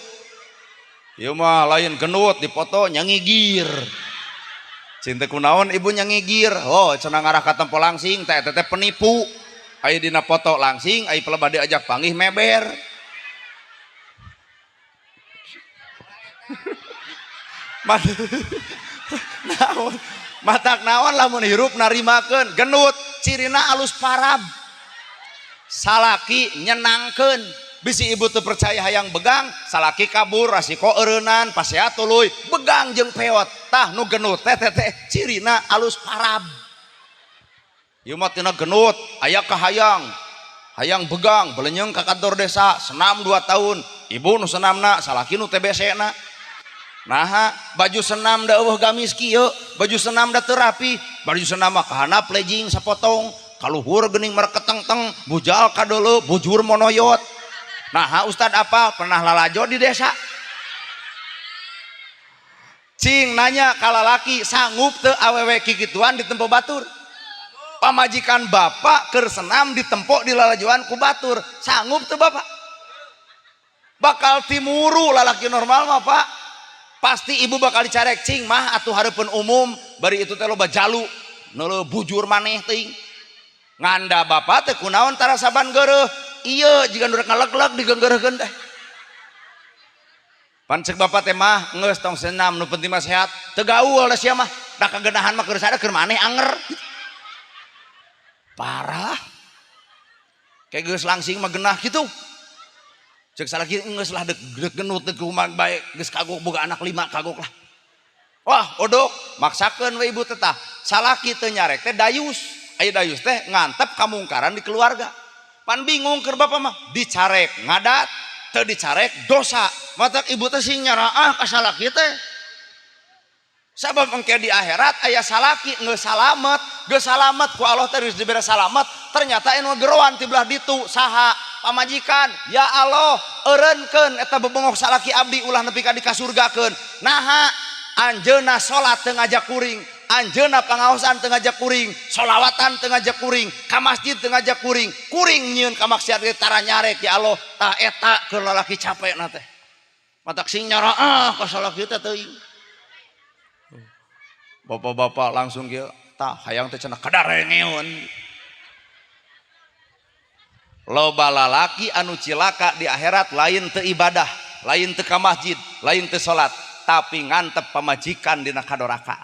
ieu mah lain genut dipoto nyangigir cinta kunaon ibu nyangigir cenah ngarah ka tempo langsing teh teh penipu aya dina foto langsing aya pelebah diajak panggih meber naon matak naon lamun hirup narimakeun genut cirina alus parab salaki nyenangkeun bisi ibu teu percaya hayang begang salaki kabur rasiko eureunnan pasea tuluy begang jeung peot tah nu genut teh cirina alus parab ieu mah tina genut aya kahayang hayang begang belenyeng ka kantor desa senam 2 tahun ibu nu senamna salaki nu TBC na nah baju senam da eueuh gamis kieu baju senam da teu rapi baju senam mah kahanap legging sapotong kaluhur geuning mereketeng-teng bujal kadeuleu bujur monoyot. Nah Ustad apa pernah lalajo di desa cing nanya ka lalaki sanggup teu awewe kikituan di tempo batur pamajikan bapak keur senam di tempo di lalajoan ku batur sanggup teu bapak bakal timuru lalaki normal mah pak pasti ibu bakal dicarek cing mah atuh hareupeun umum bari itu teh loba jalu neuleuh bujur maneh teuing nganda bapak teh kunaon tara saban geureuh iya jika nurek ngeleg-leg digenggereukeun teh pan ceuk bapak teh mah geus tong senam nu penting mah sehat teu gaul da sia mah da kageunahan mah keur sada keur maneh anger parah kayak geus langsing mah genah kitu ceuk salaki geus lah deuk genut teu kumaha bae geus kagok boga anak 5 kagok lah wah odok maksakeun we ibu teh tah salaki teu nyarek teh dayus aya dayus teh ngantep kamungkaran di keluarga pan bingung keur bapak mah dicarek ngadat teu dicarek dosa matak ibu teh sing nyaraah ka salaki teh sabab engke di akhirat aya salaki geus salamet ku Allah teh geus dibere salamet ternyata anu geroan ti belah ditu saha pamajikan ya Allah eureunkeun eta bebongok salaki abdi ulah nepi ka dikasurgakeun naha anjeunna salat teu ngajak kuring anjeunna pangaosan teu ngajak kuring sholawatan teu ngajak kuring ka masjid teu ngajak kuring nyieun ka maksiat ge tara nyarek ya Allah tah eta keur lalaki capena teh matak sing nyaraah ka salaki teh teuing bapak-bapak langsung kieu tah hayang teh cenah kadarengeun loba lalaki anu cilaka di akhirat lain teu ibadah lain teu ka masjid lain teu salat tapi ngantep pamajikan dina kadoraka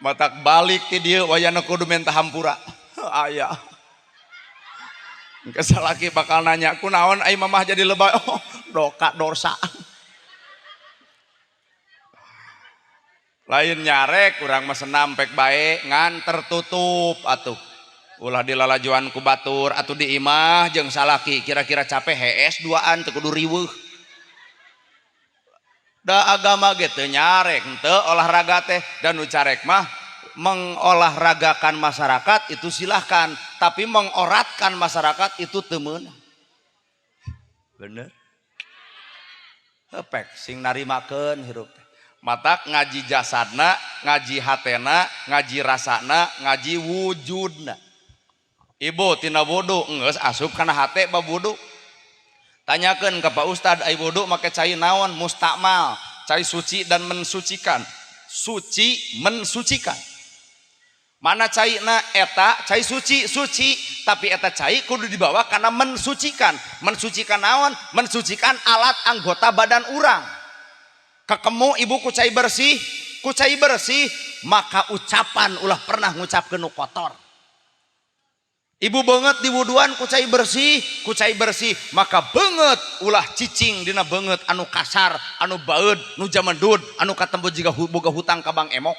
matak balik ti dieu wayana kudu menta hampura aya engke salaki bakal nanya kunaon ai mamah jadi lebay oh doka dosa lain nyarek urang mah senam pek bae ngan tertutup atuh ulah dilalajuan ku batur atuh di imah jeung salaki kira-kira capek hees duaan teu kudu riweuh da agama ge teu nyarek henteu olahraga teh dan nu carek mah mengolahragakan masyarakat itu silahkan tapi mengoratkan masyarakat itu teu meunang bener hepek sing narimakeun hirup matak ngaji jasadna ngaji hatena ngaji rasana ngaji wujudna ibu tina wudu geus asup kana hate bab wudu tanyakeun ka Pak Ustad ai wudu make cai naon mustakmal cai suci dan mensucikan suci mensucikan mana caina eta cai suci tapi eta cai kudu dibawa karena mensucikan naon mensucikan alat anggota badan urang kekemu ibu ku cai bersih maka ucapan ulah pernah ngucapkeun nu kotor ibu banget di wuduan ku cai bersih maka banget ulah cicing dina banget anu kasar anu baeud nu jamendud anu katembut jiga boga hutang ka Bang Emok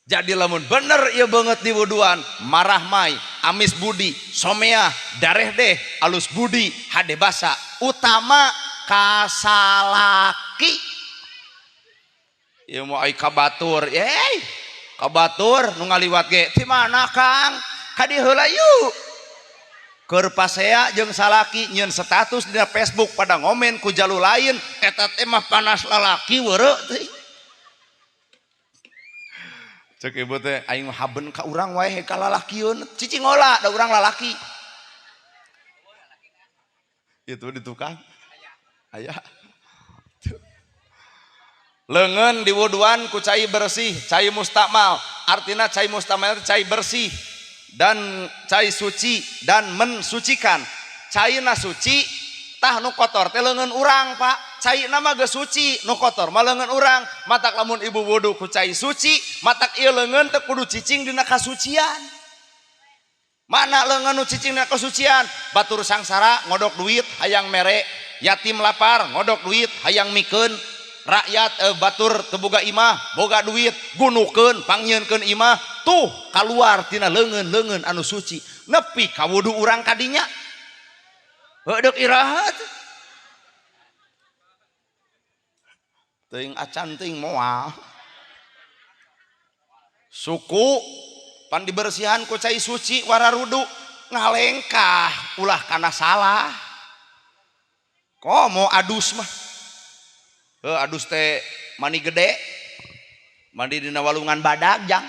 jadi lamun bener ieu banget di wuduan marah mai amis budi someah dareh deh alus budi hade basa utama kasalaki ieu mah ai kabatur kabatur nu ngaliwat ge ti mana Kang kadi heula yuk keur pasea jeung salaki nyieun status di Facebook pada ngomen ku jalu lain eta teh mah panas lalaki weureu teh ceuk ibu teh aing mah haben ka urang wae ka lalakieun cicing heula da urang lalaki itu di tukang aya leungeun di wuduan ku cai bersih cai mustakmal artina cai mustakmal cai bersih dan cai suci dan mensucikan caina suci tah nu kotor teh leungeun urang Pak cai nama geus suci nu kotor mah leungeun urang matak lamun ibu wudu ku cai suci matak ieu leungeun teu kudu cicing dina kasucian. Mana leungeun nu cicing dina kasucian batur sangsara ngodok duit hayang mere, yatim lapar ngodok duit hayang mikeun, rakyat batur teu boga imah boga duit gunukeun pangyieunkeun imah tuh kaluar tina leungeun-leungeun anu suci nepi ka wudu urang kadinya heudeuk irahat teuing acan teuing moal suku pan dibersihan ku cai suci wararudu ngalengkah ulah kana salah komo adus mah adus teh mani gede mandi dina walungan badag jang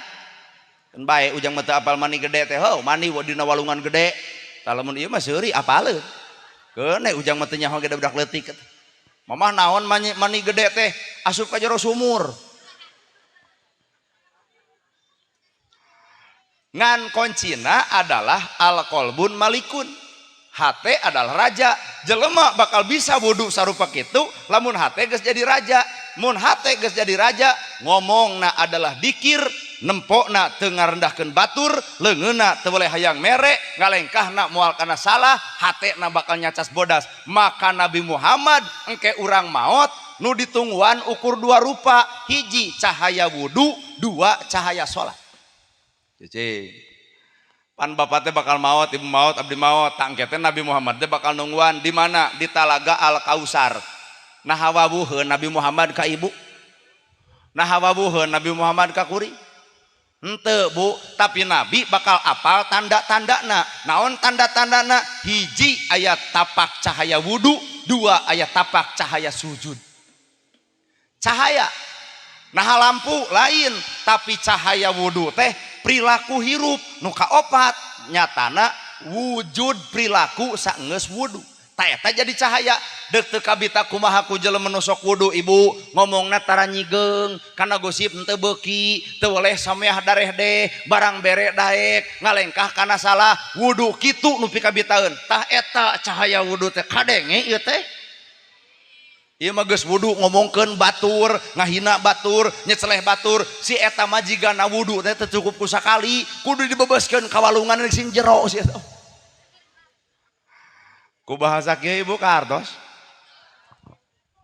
kan bae ujang mah teu apal mani gede teh heuh mani dina walungan gede talamun ieu mah seuri apaleun keune ujang mah teu nyaho ge budak leutik mamah naon mani gede teh asup ka jero sumur ngan koncina adalah al-qalbun malikun hate adalah raja jelema bakal bisa wudu sarupa kitu lamun hate geus jadi raja mun hate geus jadi raja ngomongna adalah dikir nempokna teu ngarendahkeun batur leungeunna teu boleh hayang mere ngalengkahna moal kana salah hatena bakal nyacas bodas maka Nabi Muhammad engke urang maot nu ditungguan ukur dua rupa hiji cahaya wudu dua cahaya salat cicing pan bapak teh bakal maot ibu maot abdi maot tangke teh Nabi Muhammad teh bakal nungguan di mana di Talaga Al Kausar nah hawawuheun Nabi Muhammad ka ibu nah hawawuheun Nabi Muhammad ka kuring henteu bu tapi Nabi bakal apal tanda-tandana naon tanda-tandana hiji ayat tapak cahaya wudu dua ayat tapak cahaya sujud cahaya nah lampu lain tapi cahaya wudu teh perilaku hirup nu kaopat nyatana wujud perilaku saenggeus wudu ta eta jadi cahaya deuk teu kabita kumaha ku jelema nu sok wudu ibu ngomongna tara nyigeung kana gosip henteu beuki teu boleh sameah dareh deh barang bere daek ngalengkah kana salah wudu kitu nu pikabitaeun tah eta cahaya wudu teh kadenge ieu teh ieu mah geus wudu ngomongkeun batur ngahina batur nyeceleh batur si eta mah jigana wudu teh teu cukup ku sakali kudu dibebaskeun ka walungan sing jero si eta ku bahasa kieu ibu kartos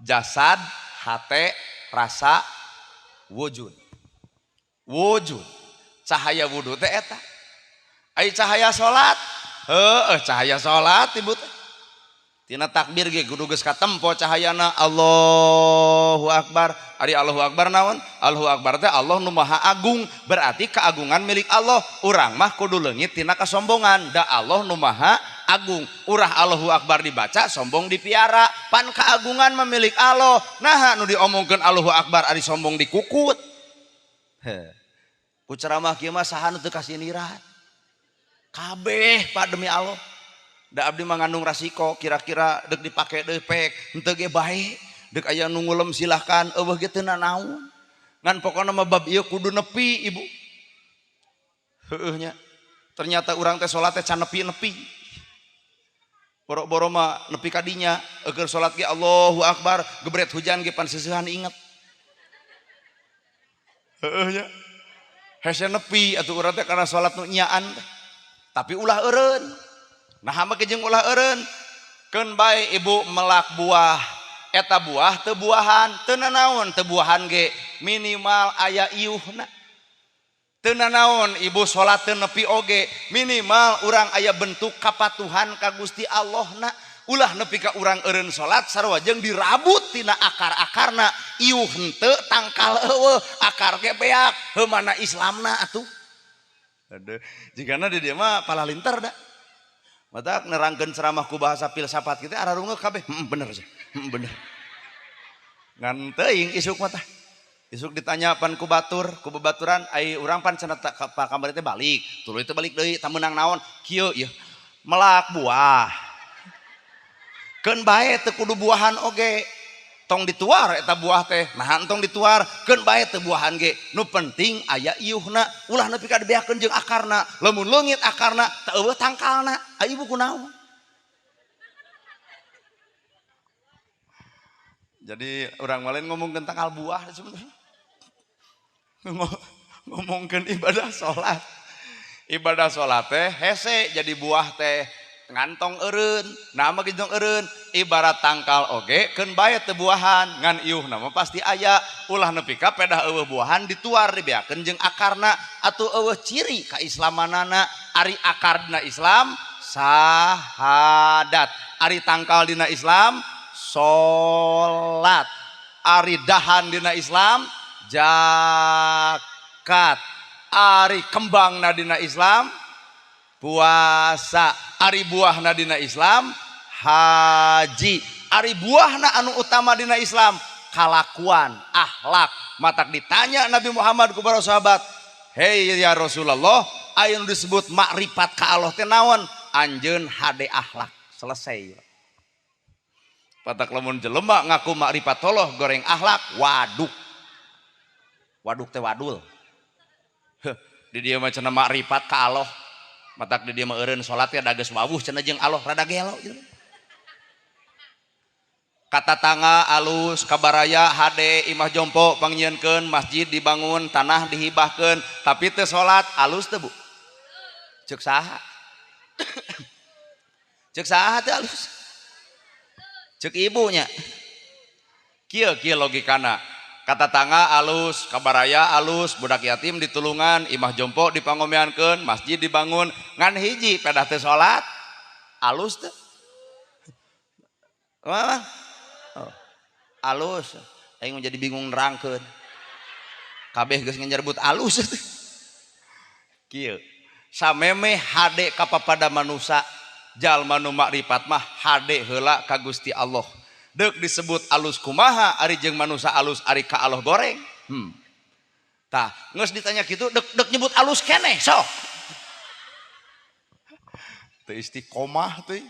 jasad hate rasa wujud wujud cahaya wudu teh eta ai cahaya salat heueuh cahaya salat ibu teh tina takbir ge kudu geus katempo cahayana Allahu Akbar ari Allahu Akbar naon Allahu Akbar teh Allah nu maha agung berarti keagungan milik Allah urang mah kudu leungit tina kasombongan da Allah nu maha agung urah Allahu Akbar dibaca sombong dipiara pan keagungan mah milik Allah nah nu diomongkeun Allahu Akbar ari sombong dikukut ku ceramah kieu mah saha nu teu kasinirat kabeh pak demi Allah da abdi mengandung rasiko kira-kira dek dipake deui pek henteu ge bae dek aya nu ngulem silahkan eueuh ge teu nanaon ngan pokona mah bab ieu kudu nepi ibu heueuh nya ternyata urang teh salat teh can nepi-nepi boro-boro mah nepi ka dinya eueur salat ge Allahu Akbar gebret hujan ge pan seusehan inget heueuh nya hese nepi atuh urang teh kana salat nu nyaan tapi ulah eureun nah hama kejeng ulah eureun keun bae ibu melak buah eta buah teu buahan teu nanaon teu buahan ge minimal aya iuhna teu nanaon ibu salat teu nepi oge minimal urang aya bentuk kapatuhan ka Gusti Allahna ulah nepi ka urang eureun salat sarua jeung dirabut tina akar-akarna iuh henteu tangkal eueuh akar ge beak heuh mana Islamna atuh aduh jigana di dieu mah palalinter da matak nerangkeun ceramah ku bahasa filsafat kitu ararungeuk kabeh bener sih bener ngan teuing isuk mah tah isuk ditanya pan ku batur ku babaturan ai urang pan cenah ka kamari teh balik tuluy teh balik deui tah meunang naon kieu ieu melak buah keun bae teu kudu buahan oge tong dituar eta buah teh nahan tong dituar keun bae teu buahan ge nu penting aya iuhna ulah nepi ka dibeakeun jeung akarna lamun leungit akarna teu eueuh tangkalna ai ibu kunaon Jadi orang lain ngomong tentang buah sebenarnya. Ngomongkan ibadah sholat. Ibadah sholat teh hese jadi buah teh ngantong eureun, nama gejong eureun, ibarat tangkal oge keun bae teu buahan ngan iuh nama pasti aya ulah nepi ka pedah eueuh buahan dituar dibeakeun jeung akarna atuh eueuh ciri kaislamanana ari akar dina Islam sahadat, ari tangkal dina Islam sholat, ari dahan dina Islam zakat, ari kembang nadina Islam puasa, ari buah nadina Islam haji, ari buahna anu utama dina Islam kalakuan akhlak. Matak ditanya Nabi Muhammad kepada sahabat, hei ya Rasulullah, aya nu disebut makrifat ka Allah teh naon? Anjeun hade akhlak. Selesai. Patak lamun jelema ngaku makrifat Allah goreng akhlak waduk. Waduk teh wadul. Di dia mah cenah makrifat ka Allah. Matak di dia mah eureun salat teh da geus wawuh cenah jeung Allah rada gelo gitu. Kata tangga alus kabaraya hade imah jompo pangyieunkeun masjid dibangun tanah dihibahkeun tapi teu salat alus teu Bu? Ceuk saha? Ceuk saha teh alus? Ceuk ibunya. Kieu logikana. Kata tangga alus, kabaraya alus, budak yatim ditulungan, imah jompo dipangomeankeun, masjid dibangun, ngan hiji pedah teu salat, alus teu? Mana? Oh, alus. Aing jadi bingung nerangkeun. Kabeh geus ngenyebut alus. Kieu. Sameme hade ka papada manusia, jalma nu makrifat mah hade heula ka Gusti Allah. Deuk disebut alus kumaha ari jeung manusia alus ari ka Allah goreng. Tah, geus ditanya kitu deuk nyebut alus keneh sok. Teu istiqomah teh.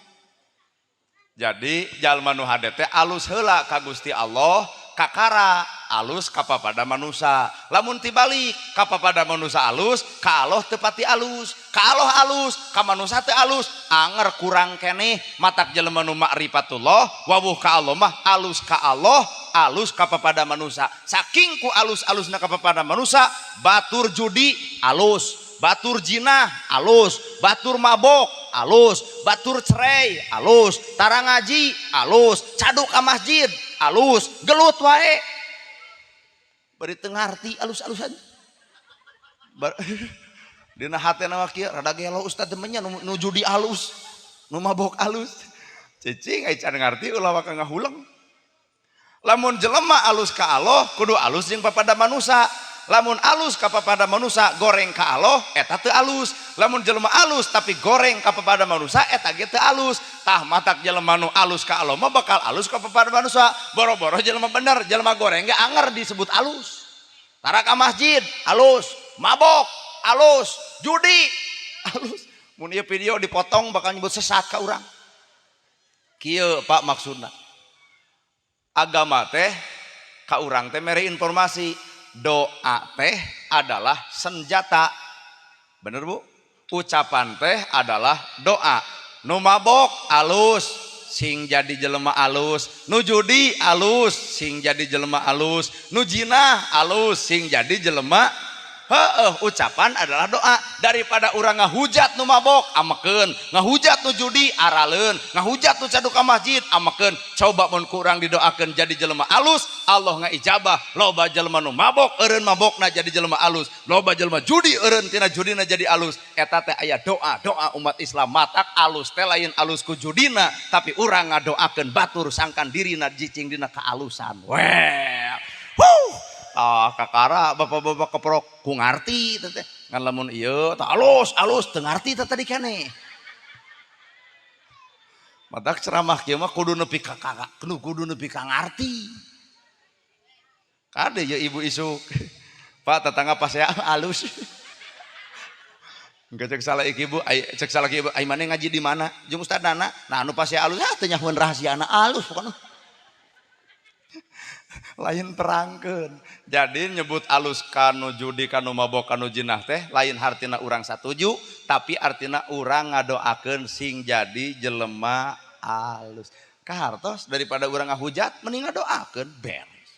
Jadi jalma nu hade teh alus heula ka Gusti Allah, kakara alus ka papada manusia. Lamun tibalik ka papada manusia alus, ka Allah teu pati alus, ka Allah alus, ka manusia teu alus. Anger kurang keneh matak jelema nu ma'rifatullah wawuh ka Allah mah alus ka Allah, alus ka papada manusia. Saking ku alus-alusna ka papada manusia, batur judi alus, batur jinah alus, batur mabok alus, batur cerai alus, tara ngaji alus, cadu ka masjid alus, gelut wae bari teu ngarti alus-alusan. Dina hatena mah kieu rada gelo ustad temennya nu judi alus, nu mabok alus. Cicing ai can ngarti ulah waka ngahulang. Lamun jelema alus ka Allah kudu alus jeung papada manusia. Lamun alus ka papada manusia goreng ka Allah eta teu alus. Lamun jelema alus tapi goreng ka papada manusia eta ge teu alus. Tah matak jelema nu alus ka Allah mah bakal alus ka papada manusia. Boro-boro jelema bener, jelema goreng ge anger disebut alus. Tara ka masjid alus, mabok alus, judi alus. Mun ieu video dipotong bakal nyebut sesat ka urang. Kieu Pak maksudna. Agama teh ka urang teh mere informasi. Doa teh adalah senjata. Bener Bu? Ucapan teh adalah doa. Nu mabok alus sing jadi jelema alus, nu judi alus sing jadi jelema alus, nu jinah alus sing jadi jelema. Ucapan adalah doa. Daripada urang ngahujat nu mabok amekeun, ngahujat nu judi araleun, ngahujat nu cadu ka masjid amekeun. Coba mun ku urang didoakeun jadi jelema alus, Allah ngaijabah. Loba jelema nu mabok eureun mabokna jadi jelema alus, loba jelema judi eureun tina judina jadi alus. Eta teh aya doa umat Islam. Matak alus teh lain alus ku judina, tapi urang ngadoakeun batur sangkan dirina jicing dina kaalusan. Weh. Kakara bapak-bapak keprok ku ngarti teh ngan lamun ieu tah alus teu ngarti teh tadi keneh. Matak ceramah kieu mah kudu nepi ka kudu nepi ka ngarti. Kade ya ibu isuk. Pak tetangga pas saya alus. Engke cek salah iki ibu, cek salah ibu, ai maneh ngaji di mana? Jeung Ustaz Nana. Nah anu pas saya alus teh nyahoeun rahasiana alus pokona. Lain terangkeun. Jadi nyebut alus kanu judi kanu mabok kanu jinah teh lain hartina urang satuju, tapi artina urang ngadoakeun sing jadi jelema alus. kahartos daripada urang ngahujat mending ngadoakeun beres.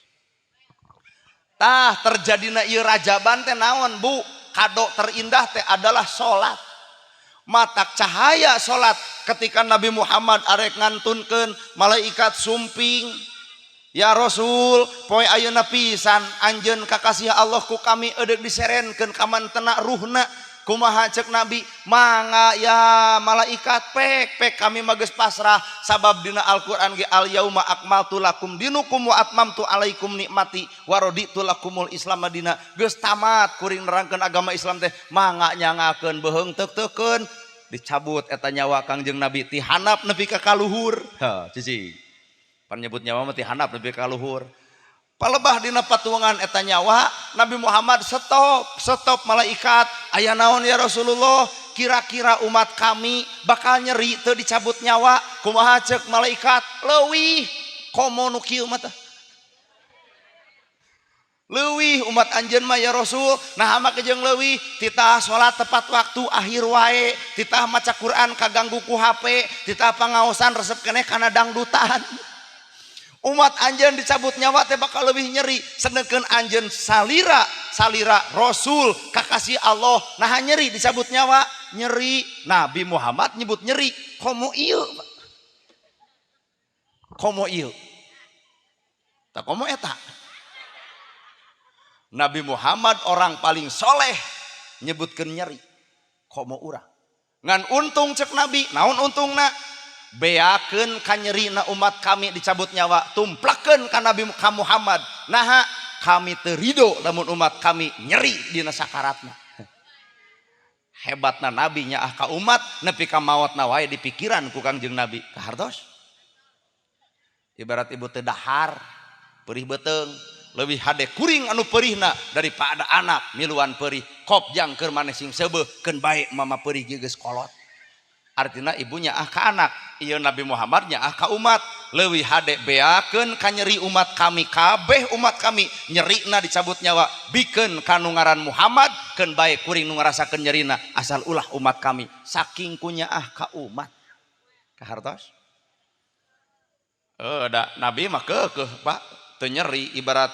Tah terjadina ieu rajaban teh naon Bu? Kado terindah teh adalah salat. Matak cahaya salat ketika Nabi Muhammad arek ngantunkeun malaikat sumping, ya Rasul poe ayeuna pisan anjeun kakasih Allah ku kami eudeuh diserenkeun ka mantena ruhna. Kumaha ceuk Nabi? Mangga ya malaikat pek kami mah geus pasrah sabab dina Al-Qur'an ge al yauma akmaltu lakum dinukum wa atmamtu alaikum nikmati wa raditu lakumul Islam madina. Geus tamat kuring nerangkeun agama Islam teh mangga nyangakeun beheung teuk-teukeun dicabut eta nyawa Kangjeng Nabi ti handap nepi ka kaluhur. Ha cicing. Pan nyebut nyawa mah ti handap nepi ka kaluhur. Palebah dina patuangan eta nyawa Nabi Muhammad stop malaikat aya naon ya Rasulullah kira-kira umat kami bakal nyeri teu dicabut nyawa kumaha ceuk malaikat leuwih komo nu kieu mah teh leuwih umat anjeun mah ya Rasul nah mah jeung leuwih titah salat tepat waktu akhir wae titah maca Quran kaganggu ku HP titah pangaosan resep keneh kana dangdutan. Umat anjeun dicabut nyawa teh bakal lebih nyeri sedengkeun anjeun salira Rasul kakasih Allah nah nyeri dicabut nyawa nyeri. Nabi Muhammad nyebut nyeri komo ieu tak komo eta. Nabi Muhammad orang paling soleh nyebutkeun nyeri komo urang ngan untung cek Nabi naon untungna beakeun ka nyerina umat kami dicabut nyawa tumplakeun ka Nabi Muhammad nah kami teu ridho lamun umat kami nyeri dina sakaratna. Hebatna Nabi nyaah ka umat nepi ka maotna wae dipikiran ku Kangjeng Nabi kahartos. Ibarat ibu teu dahar perih beteung leuwih hade kuring anu perihna daripada anak miluan perih kopjang keur maneh sing seubeuh keun bae mama perih geus kolot. Artinya ibunya ka anak ieu Nabi Muhammad nyaah ka umat leuwih hade beakeun ka nyeri umat kami kabeh umat kami nyerina dicabut nyawa bikeun ka nu ngaran Muhammad keun bae kuring nu ngarasakeun nyerina asal ulah umat kami saking kunyaah ka umat kahartos. Da Nabi mah keukeuh Pak teu nyeri ibarat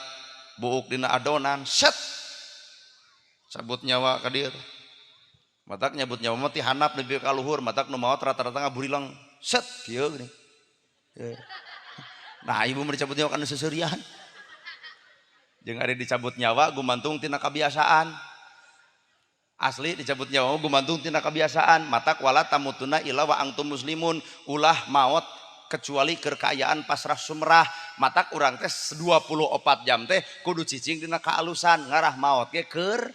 buuk dina adonan set cabut nyawa ka dieu matak nyebut nyawa mah ti handap nepi ka luhur matak nu maot rata-rata ngaburilang set kieu gini. Nah ibu mah dicabut nyawa kana seseurian jeung ari dicabut nyawa gumantung tina kabiasaan asli dicabut nyawa gumantung tina kabiasaan matak wala tamutuna illa wa antum muslimun ulah maot kecuali kekayaan pasrah sumrah matak urang teh 24 jam teh kudu cicing dina kaalusan ngarah maot ge keur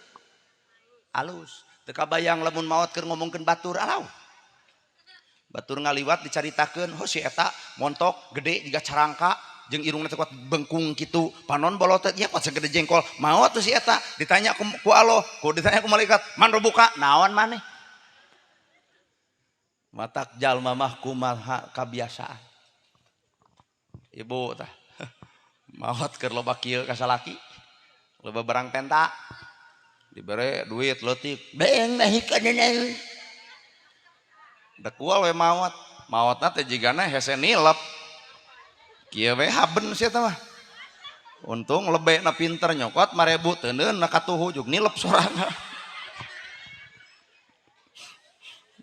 alus. Teu kabayang lamun maot keur ngomongkeun batur alaw. Batur ngaliwat dicaritakeun, "Oh si eta montok gede jiga carangka jeung irungna teh kuat bengkung kitu. Panon bolot teh nya kuat sagede jengkol." Maot tuh si eta ditanya ku Allah, ditanya ku malaikat, "Man robuka?" Naon maneh? Matak jalma mah kumaha kabiasaan. Ibu tah maot keur loba kieu ka salaki. Loba barang penta. Dibere duit leutik beeng nahikeun da kual we maotna teh jigana hese nilep kieu we haben sia teh mah untung lebena pinter nyokot 1000 teuneun na katuhu jug nilep sorangan.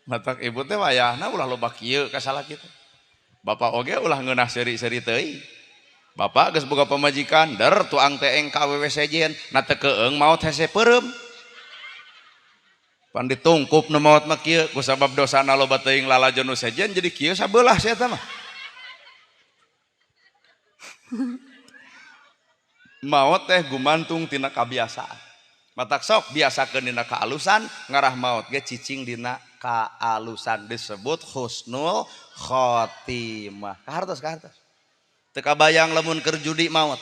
Matak ibu teh wayahna ulah loba kieu ka salaki teh bapak oge ulah ngeunah seri-seri teuing. Bapak geus boga pamajikan der tuang teeng ka awewe sejen na teu keung maot hese peureum. Pan ditungkup nu maot mah kieu ku sabab dosana loba teuing lalajon nu sejen jadi kieu sabeulah sia eta mah. Maot teh gumantung tina kabiasaan. Matak sok biasakeun dina kaalusan ngarah maot ge cicing dina kaalusan disebut husnul khotimah. Kahartos. Teu kabayang lamun keur judi maot,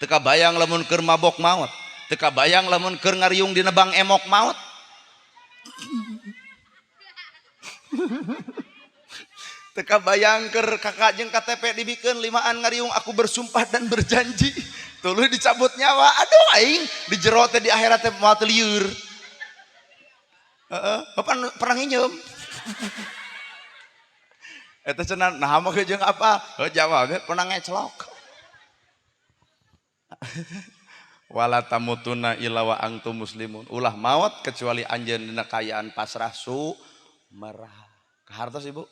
teu kabayang lamun keur mabok maot, teu kabayang lamun keur ngariung dina bang emok maot. Teu kabayang keur kakak jeung KTP dibikeun limaan ngariung aku bersumpah dan berjanji. Tuluy dicabut nyawa, aduh aing di jero teh di akhirat teh moal teu lieur. Pernah nginjem. Eta cenah nah mah jeung apa? Jawabnya pernah ngecelok. Wala tamutuna illa wa antum muslimun. Ulah maut kecuali anjeun dina kayaan pasrah merah. Kahartos Ibu?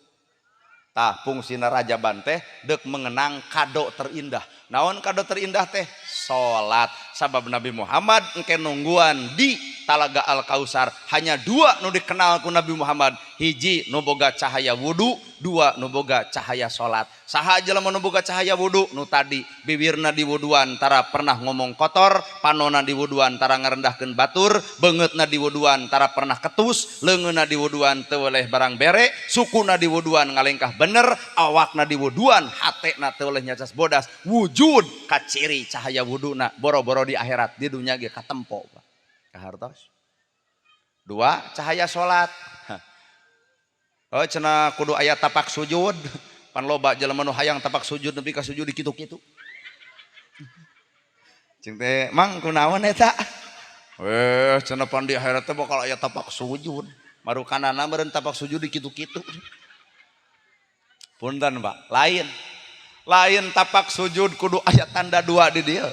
Tah fungsina rajaban teh deuk mengenang kado terindah. Naon kado terindah teh? Salat. Sabab Nabi Muhammad engke nungguan di Talaga Al-Kausar hanya dua nu dikenal ku Nabi Muhammad, hiji nu boga cahaya wudu, dua nu boga cahaya salat. Saha jelema nu boga cahaya wudu? Nu tadi bibirna diwuduan tara pernah ngomong kotor, panonna diwuduan tara ngarendahkeun batur, beungeutna diwuduan tara pernah ketus, leungeunna diwuduan teu weleh barang bere, sukuna diwuduan ngalengkah bener, awakna diwuduan hatena teu weleh nyacas bodas. Wujud ka ciri cahaya wuduna boro-boro di akhirat, di dunya ge katempo. Kahartos. Dua, cahaya salat. Oh cenah kudu aya tapak sujud. Pan loba jelema nu hayang tapak sujud nepi ka sujud di kitu-kitu. Cing teh mang kunaon eta? Cenah pan di akhirat teh bakal aya tapak sujud. Marukanana meureun tapak sujud di kitu-kitu. Punten Pak, lain tapak sujud kudu aya tanda dua di dieu.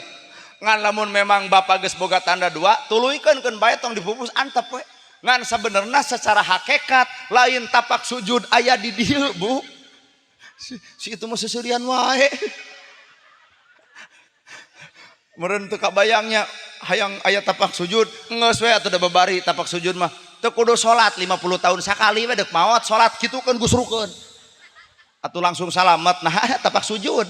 Ngan lamun memang Bapak geus boga tanda dua, tuluikeun keun bae tong dipupus antep we. Ngan sabenerna secara hakikat lain tapak sujud aya di dieu, Bu. Si itu mah seseurian wae. Meureun teu kabayangnya hayang aya tapak sujud, geus we atuh da babari tapak sujud mah. Teu kudu salat 50 tahun sakali we deuk maot salat kitukeun gusrukeun. Atuh langsung salamet nah tapak sujud.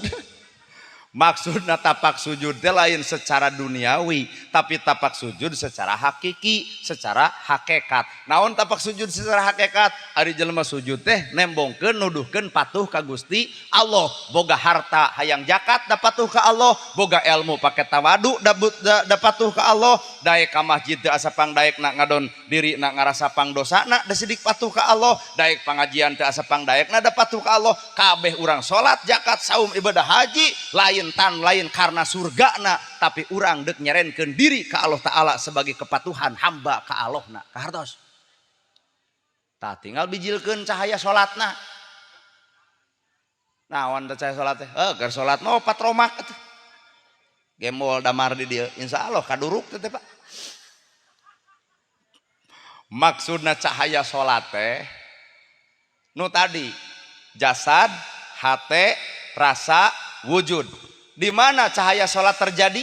Maksudna tapak sujud teh lain secara duniawi, tapi tapak sujud secara hakiki, secara hakikat. Naon tapak sujud secara hakikat? Ari jelema sujud teh nembongkeun nuduhkeun patuh ka Gusti Allah, boga harta hayang zakat da patuh ka Allah, boga ilmu pake tawadu da patuh ka Allah, daek ka masjid teu asa pangdaekna ngadon diri na ngarasa pangdosana da sidik patuh ka Allah, daek pangajian teu asa pangdaekna da patuh ka Allah, kabeh urang salat, zakat, saum, ibadah haji lain karena surgana, tapi urang dek nyerenkeun diri ka Allah Ta'ala sebagai kepatuhan hamba ka Allahna. Kahartos. Tah tinggal bijilkeun cahaya salatna. Naon teh cahaya salat teh? Keur salat mah 4 romak atuh. Gembol damar di dieu, insyaallah kaduruk teh Pak. Maksudna cahaya salat teh nu tadi jasad, hate, rasa, wujud. Di mana cahaya salat terjadi?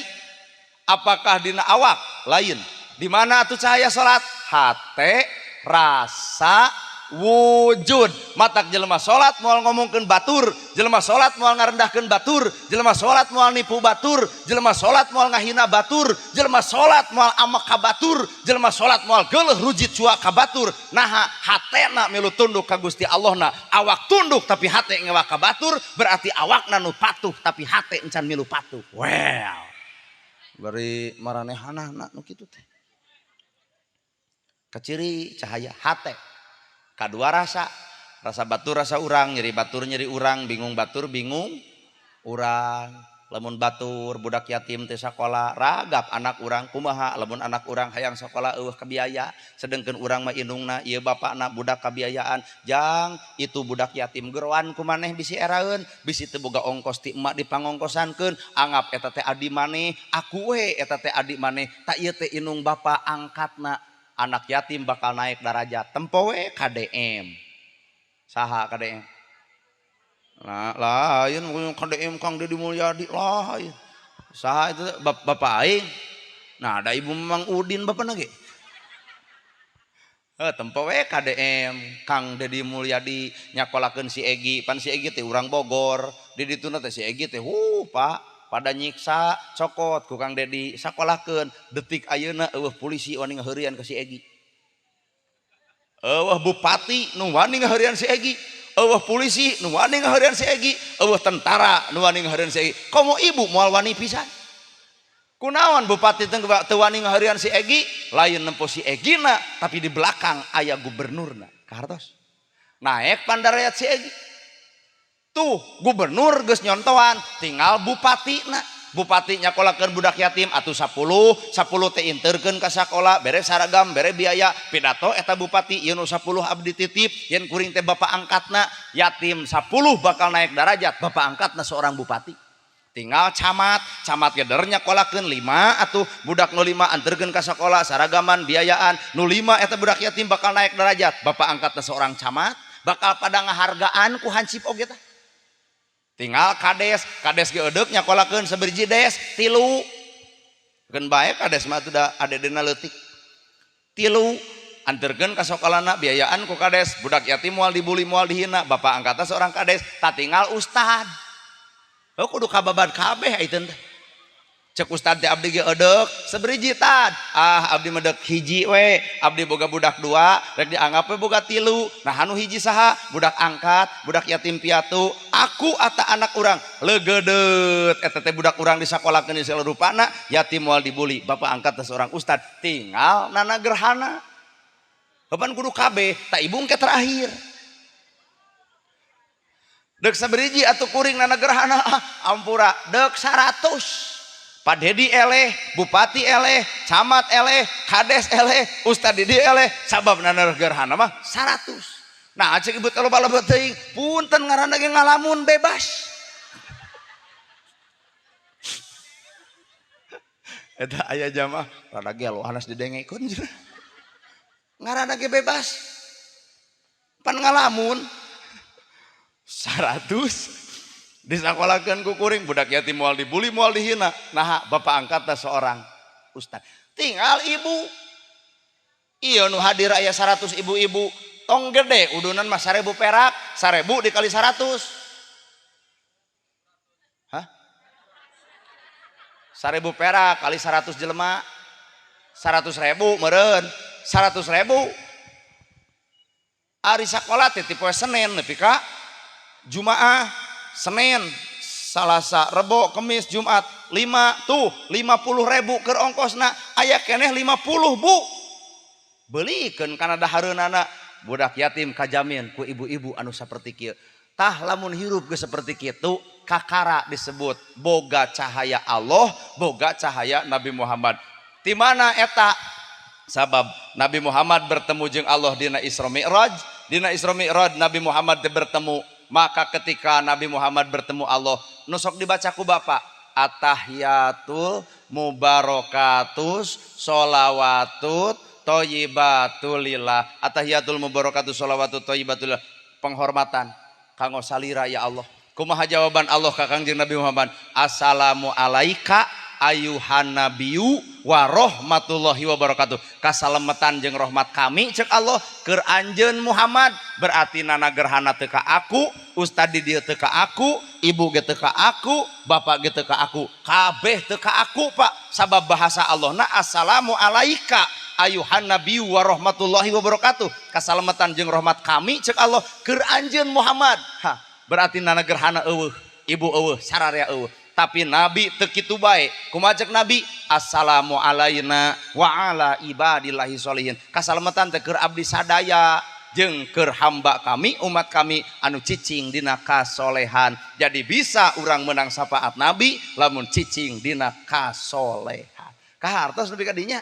Apakah dina awak? Lain. Di mana tuh cahaya salat? Hate, rasa, wujud. Matak jelema salat moal ngomongkeun batur, jelema salat moal ngarendahkeun batur, jelema salat moal nipu batur, jelema salat moal ngahina batur, jelema salat moal amak ka batur, jelema salat moal geuleuh rujit cua ka batur. Naha hatena milu tunduk ka Gusti Allahna. Awak tunduk tapi hate ngewak ka batur, berarti awakna nu patuh tapi hate encan milu patuh. Well. Bari maranehanana nu kitu teh. Kaciri cahaya hate. Kadua rasa batur rasa urang, nyeri batur nyeri urang, bingung batur bingung urang. Lamun batur budak yatim teu sakola, ragap anak urang kumaha lamun anak urang hayang sakola eueuh kabiaya, sedengkeun urang mah indungna ieu bapakna budak kabiayaan, jang itu budak yatim geroan ku maneh bisi eraeun, bisi teu boga ongkos ti emak dipangongkosankeun, anggap eta teh adi maneh, aku we eta teh adi maneh, tak ieu teh indung bapa angkatna. Anak yatim bakal naik derajat. Tempo we KDM. Saha KDM? Nah, lain KDM Kang Deddy Mulyadi lain. Saha itu bapak aing. Nah, ada Ibu Memang Udin bapak nage. Tempo we KDM Kang Deddy Mulyadi nyakolakeun si Egi, pan si Egi teh urang Bogor. Di dituna teh si Egi teh Pak pada nyiksa cokot ku Kang Deddy sakolahkeun, detik ayeuna eueuh polisi wani ngaheurian ka si Egi, eueuh bupati nu wani ngaheurian si Egi, eueuh polisi nu wani ngaheurian si Egi, eueuh tentara nu wani ngaheurian si Egi. Komo ibu moal wani pisan? Kunaon bupati teu wani ngaheurian si Egi? Lain nempo si Egina, tapi di belakang aya gubernurna. Kahartos naek pandarayat si Egi. Tuh gubernur geus nyontohan, tinggal bupatina. bupati nyakolakeun budak yatim atuh 10 teh interkeun ka sakola bere saragam bere biaya pidato eta bupati ieu nu 10 abdi titip yen kuring teh bapak angkatna yatim 10 bakal naik derajat bapak angkatna seorang bupati. Tinggal camat ge der nyakolakeun 5 atuh budak nu 5 anterkeun ka sakola saragaman biayaan nu 5 eta budak yatim bakal naik derajat bapak angkatna seorang camat bakal pada ngahargaan ku hansip oge tah. Tinggal kades ge eudeup nyakolakeun sabiriji des 3 keun bae kades mah teh adedena leutik 3 anterkeun ka sakolana biayaan ku kades budak yatim moal dibuli moal dihina bapak angkatna seorang kades tak tinggal ustad. Oh kudu kababan kabeh ayeuna teh. Cek ustad teh abdi ge eudeup sabiriji tad. Abdi medek hiji we, abdi boga budak 2, rek dianggap we boga 3. Nah anu hiji saha? Budak angkat, budak yatim piatu. Aku ata anak urang leugeudeut eta teh budak urang disakolakeun di segala rupana, yatim moal dibuli. Bapak angkat teh seorang ustad, tinggal nana gerhana. Bapan kudu kabeh, tak ibung ke terakhir. Dek sabiriji atuh kuring nana gerhana ampura dek 100 Pak Dedi eleh bupati eleh camat eleh kades eleh ustad Didi eleh sabab nana gerhana mah 100. Nah cek ibu loba-loba teuing punten ngaranna ge ngalamun bebas eta aya jamaah rada gelo hanas didengekeun ngaranna ge bebas pan ngalamun 100 disakolakeun ku kuring budak yatim moal dibuli moal dihina nah bapak angkatna seorang ustad. Tinggal ibu ieu nu hadir aya 100 ibu-ibu tong gede udunan mah 1000 perak 1000 dikali 100 hah 1000 perak kali 100 jelema 100.000 meureun 100.000 ari sakola teh ti poe Senin nepi ka Jumaah, Senin, Salasa, Rebo, Kemis, Jumat 5 tuh 50.000 keur ongkosna aya keneh 50 bu belikeun kana dahareunana budak yatim kajamin ku ibu-ibu anu saperti kieu tah lamun hirup ge saperti kitu kakara disebut boga cahaya Allah boga cahaya Nabi Muhammad. Ti mana eta sabab Nabi Muhammad bertemu jeung Allah dina Isra Mi'raj Nabi Muhammad bertemu. Maka ketika Nabi Muhammad bertemu Allah nusok dibaca ku bapak atahiyatul mubarakatus sholawatut thayyibatulillah atahiyatul mubarakatus sholawatut thayyibatulillah penghormatan kanggo salira ya Allah. Kumaha jawaban Allah ka Kangjeng Nabi Muhammad assalamu alaika ayuhan nabiyyu wa rahmatullahi wa barakatuh kasalametan jeung rahmat kami cek Allah keur anjeun Muhammad berarti nana gerhana teu ka aku ustad di dieu teu ka aku ibu ge teu ka aku bapak ge teu ka aku kabeh teu ka aku Pak sabab bahasa Allah na assalamu alaika ayuhan nabiyyu wa rahmatullahi wa barakatuh kasalametan jeung rahmat kami cek Allah keur anjeun Muhammad berarti nana gerhana eueuh ibu eueuh sararea eueuh. Tapi Nabi teu kitu bae. Kumaha cek Nabi? Assalamu alaina wa ala ibadillahi sholihin. Kasalametan teh keur abdi sadaya jeung keur hamba kami umat kami anu cicing dina kasolehan. Jadi bisa urang menang syafaat Nabi lamun cicing dina kasolehan. Kahartos nepi ka dinya.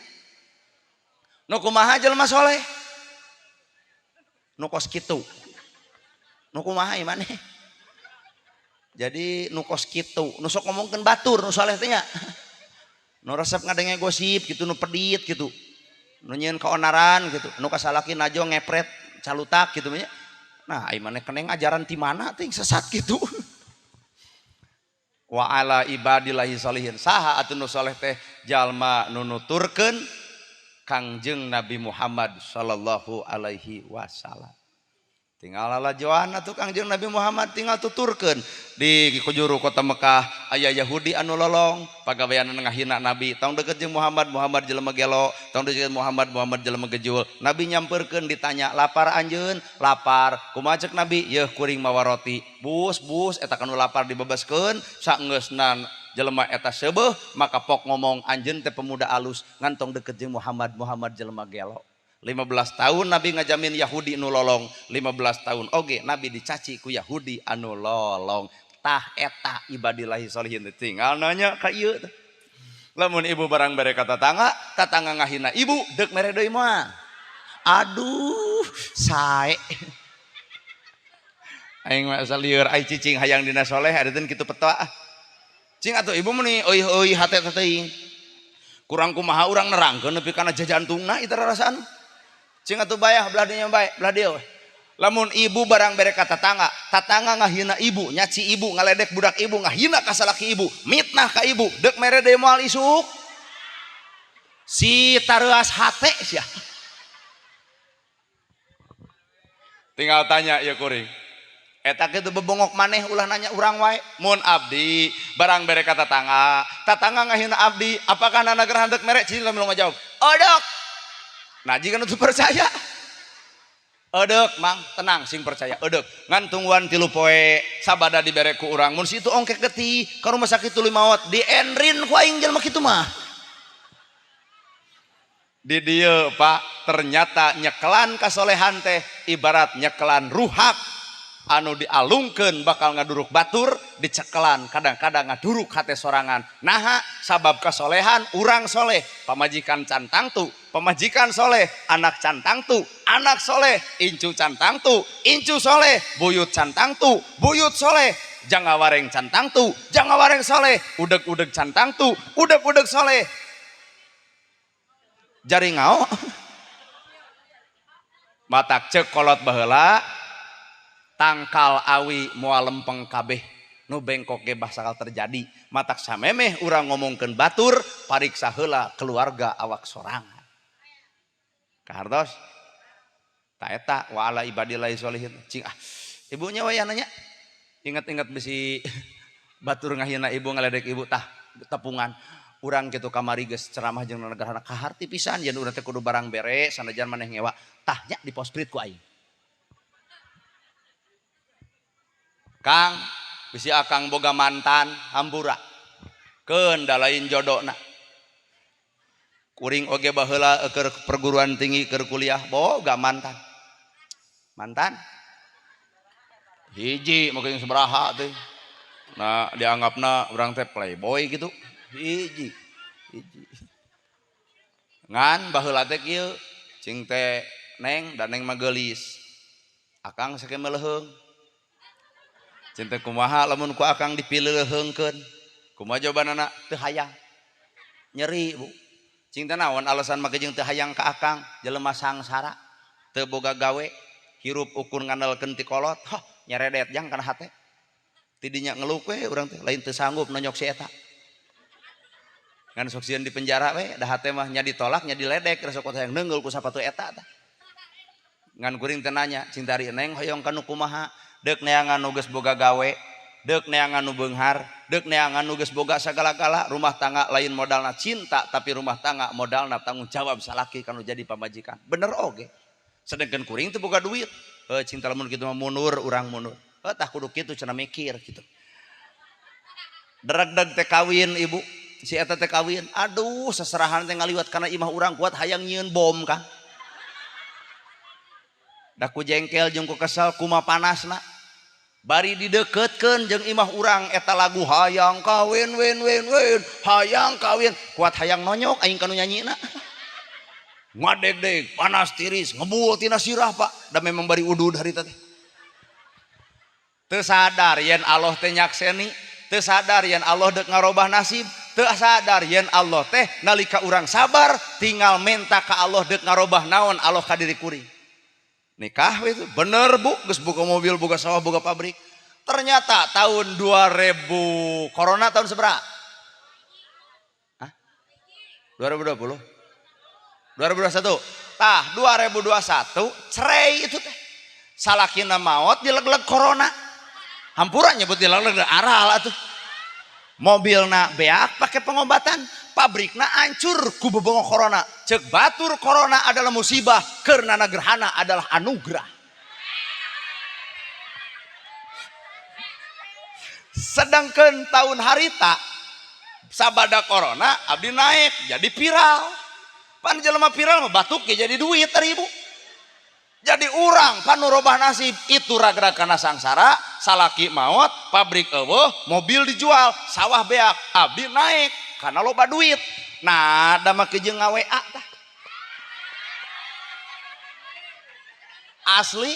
Nu kumaha jelema soleh? Nu kos kitu. Nu kumaha ieu maneh? Jadi nu kos kitu, nu sok ngomongkeun batur nu saleh teh nya. Nu resep ngadenge gosip gitu, nu pedit gitu. Nu nyieun kaonaran gitu, nu kasalaki najo ngepret calutak gitu nya. Nah, ai maneh keneng ajaran ti mana teh sesat gitu. Wa ala ibadillahi sholihin. Saha atuh nu saleh teh jalma nu nuturkeun Kangjeng Nabi Muhammad sallallahu alaihi wasallam. Tinggal lalajoan atuh Kangjeng Nabi Muhammad tinggal tuturkeun di kujuru kota Mekah aya Yahudi anu lolong pagawean ngahina Nabi tong deukeut jeung Muhammad jelema gelo tong deukeut Muhammad jelema gejul Nabi nyamperkeun ditanya lapar anjeun lapar kumaha ceuk Nabi yeuh kuring mawa roti bus eta kanu lapar dibebaskeun saenggeusna jelema eta seubeuh maka pok ngomong anjeun teh pemuda alus ngantong deukeut jeung Muhammad jelema gelo 15 tahun Nabi ngajamin Yahudi anu lolong 15 tahun oge Nabi dicaci ku Yahudi anu lolong tah eta ibadillahi sholihin tinggal nanya ka ieu teh. Lamun ibu barang bere ka tatangga ngahina ibu deuk mere deui mah. Aduh, sae. Aing mah asal lieur ai cicing hayang dina soleh adeun kitu petoa. Cing atuh ibu meuni euy hate teuing. Kurang kumaha urang nerangkeun nepi kana jajantungna ieu rasaan. Cing atuh bayah belah dieu bae, belah dieu. Lamun ibu barang bere ka tatangga ngahina ibu, nyaci ibu, ngaledek budak ibu, ngahina ka salaki ibu, mitnah ka ibu, deuk mere deui moal isuk. Si tareuas hate sia. Tinggal tanya ya kuring. Eta kitu bebongok maneh ulah nanya urang wae. Mun abdi barang bere ka tatangga ngahina abdi, apakah nana gerah deuk mere? Cing lamun ngajawab, "Odok." Nah jika nu percaya edek mang tenang sing percaya edek ngan tungguan 3 poe sabada dibere ku urang mun situ ongkek getih ka rumah sakit tuluy maot di enrin ku aing jelema kitu mah di dieu Pak ternyata nyekelan kasolehan teh ibarat nyekelan ruhak anu dialungkeun bakal ngaduruk batur dicekelan kadang-kadang ngaduruk hate sorangan naha sabab kasolehan urang soleh pamajikan cantangtu pemajikan soleh anak cantangtu anak soleh incu cantangtu incu soleh buyut cantangtu buyut soleh janga wareng cantangtu janga wareng soleh udeg-udeg cantangtu udeg-udeg soleh jari ngao matak cek kolot baheula tangkal awi moal lempeng kabeh nu bengkok ge bakal terjadi matak samemeh urang ngomongkeun batur pariksa heula keluarga awak sorangan kahartos ta eta wa ala ibadillahi sholihin cing ibunya wayah nanya ingat-ingat bisi batur ngahina ibu ngaledek ibu tah tepungan urang kitu kamari geus ceramah jeung negara kaharti pisan yen urang teh kudu barang bere sanajan maneh ngewa tahnya di posprit ku aing Kang bisi akang boga mantan hampura keun da lain jodona kuring oge baheula keur perguruan tinggi keur kuliah boga mantan hiji mungkin sabaraha teh nah dianggapna urang teh playboy gitu hiji ngan baheula teh kieu cing teh neng dan neng mah geulis akang sakit meleheung cinta kumaha lamun ku akang dipileuheungkeun kumaha jawabanana teu hayang nyeri bu cinta naon alasan make jeung teu hayang ka akang jelema sangsara teu boga gawe hirup ukur ngandalkeun ti kolot nyeredet jang kana hate ti dinya ngeluh we urang teh lain teu sanggup nonyok si eta ngan sok sieun di penjara we da hate mah nya ditolak nya diledek resok hayang neungeul ku sapatu eta tah ngan kuring teh nanya cinta ari neng hoyong kanu kumaha deuk neangan nu geus boga gawe deuk neangan nu beunghar deuk neangan nu geus boga sagala-gala rumah tangga lain modalna cinta tapi rumah tangga modalna tanggung jawab salaki kanu jadi pamajikan bener oge sedengkeun kuring teu boga duit cinta lamun kitu mah mundur urang mundur tah kudu kitu cenah mikir kitu dereg-deg teh kawin ibu si eta teh kawin aduh seserahan teh ngaliwat kana imah urang kuat hayang nyieun bom Kang da ku jengkel jeung ku kesel kumaha panasna bari dideketkeun jeung imah urang eta lagu hayang kawin wen hayang kawin kuat hayang nonyok aing kanu nyanyina ngadeg-deg panas tiris ngebul tina sirah Pak da memang bari udud harita teh teu sadar yen Allah teh nyakseni teu sadar yen Allah deuk ngarobah nasib teu sadar yen Allah teh nalika urang sabar tinggal menta ka Allah deuk ngarobah naon Allah ka diri kuring nikah itu bener bu geus boga mobil boga sawah boga pabrik ternyata tahun 2000 corona tahun seberapa 2020 2021 tah 2021 cerai itu teh salakina maot dileg-leg corona hampura nyebut dileg-leg aral atuh mobilna beak pakai pengobatan pabrikna hancur ku bebongok corona cek batur corona adalah musibah karena gerhana adalah anugerah sedangkan tahun harita sabada corona abdi naik jadi viral pan jelema viral mah batuk ya jadi duit 1000 jadi urang kan robah nasib itu raga-raga kana sangsara salaki maot pabrik eueuh mobil dijual sawah beak abdi naik karena loba duit. Nah da make jeung ngaWA tah asli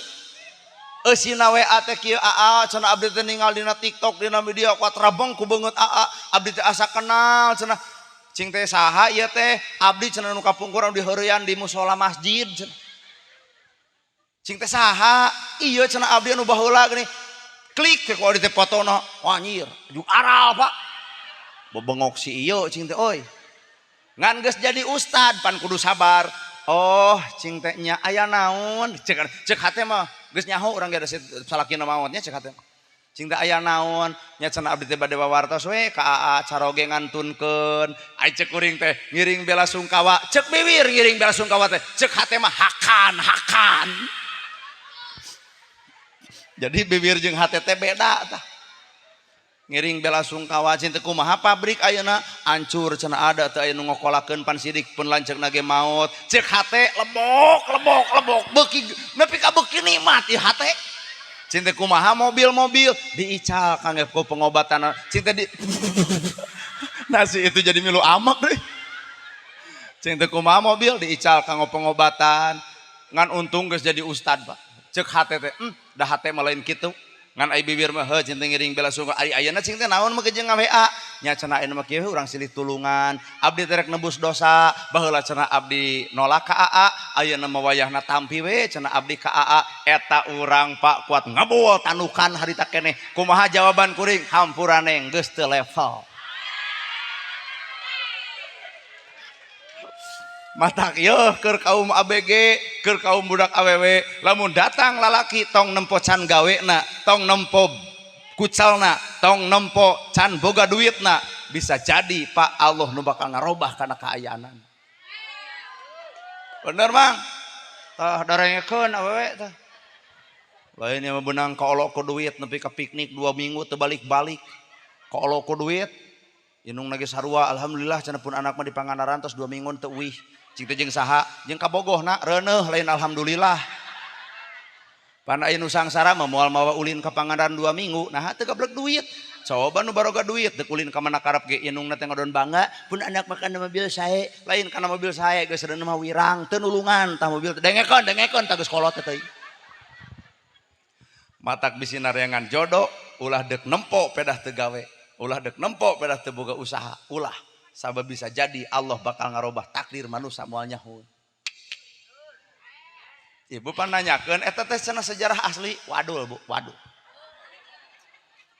eusina WA teh kieu aa cenah abdi teh ningali dina TikTok dina media kuat rabeng ku beungeut aa abdi teh asa kenal cenah cing teh saha ieu teh abdi cenah nu kapungkur di heureyan di musola masjid cenah cing teh saha ieu cenah abdi anu baheula gini klik ke ku abdi teh fotona wanyir juk aral Pak bebengok si ieu cing teh oi ngan geus jadi ustad pan kudu sabar. Oh cing teh nya aya naon cek hate mah geus nyaho urang ge ada salakina maotnya cek hate cing teh aya naon nya cenah abdi teh bade wawartos we ka aa caroge ngantunkeun ai cek kuring teh ngiring bela sungkawa cek bibir ngiring bela sungkawa teh cek hate mah hakan jadi bibir jeung hate teh beda tah ngiring bela sungkawa cinta kumaha pabrik ayeuna hancur cenah ada teu aya nu ngokolakeun pan sidik pun lanceukna ge maot cek hate lebok beuki nepi ka beuki nikmat ieu hate cinta kumaha mobil diical kangge ku pengobatan cinta di nasi itu jadi milu amak deh cinta kumaha mobil diical kanggo pengobatan ngan untung geus jadi ustad Pak cek hate teh da hate mah lain kitu ngan ai bibir mah heuh cinta ngiring bela sungkawa ari ayeuna cing teh naon mah jeung ngaWA nya cenah ayeuna mah kieu urang silih tulungan abdi teh rek nebus dosa baheula cenah abdi nolak ka aa ayeuna mah wayahna tampi we cenah abdi ka aa eta urang Pak kuat ngabul tanukan harita keneh kumaha jawaban kuring hampurane geus teu level matak yeuh keur kaum ABG keur kaum budak awewe lamun datang lalaki tong nempo can gawena tong nempo kucalna tong nempo can boga duitna bisa jadi Pak Allah nu bakal ngarobah kana kaayaanan bener Mang tah darengekeun awewe tah lain yang benang kaolok ku duit nepi ka piknik 2 minggu teu balik-balik kaolok ku duit inung lagi sarua alhamdulillah cenah pun anak mah di Pangandaran tos 2 minggu teu euih cing teh jeung saha jeung kabogohna reuneuh lain alhamdulillah pan aya nu sangsara mah moal mawa ulin ka Pangandaran 2 minggu nah teu gablek duit coba nu baroga duit teu ulin ka mana karep ge inungna teh ngadon bangga pun anak makan mobil sae lain kana mobil sae geus reuneuh mah wirang teu nulungan tah mobil dengekeun tah geus kolot teh matak bisi nareangan jodoh ulah deuk nempo pedah teu gawe ulah deuk nempo pedah teu boga usaha ulah sabab bisa jadi Allah bakal ngarobah takdir manusia moal nyaho. Ibu pan nanyakeun eta teh cenah sejarah asli wadul Bu waduh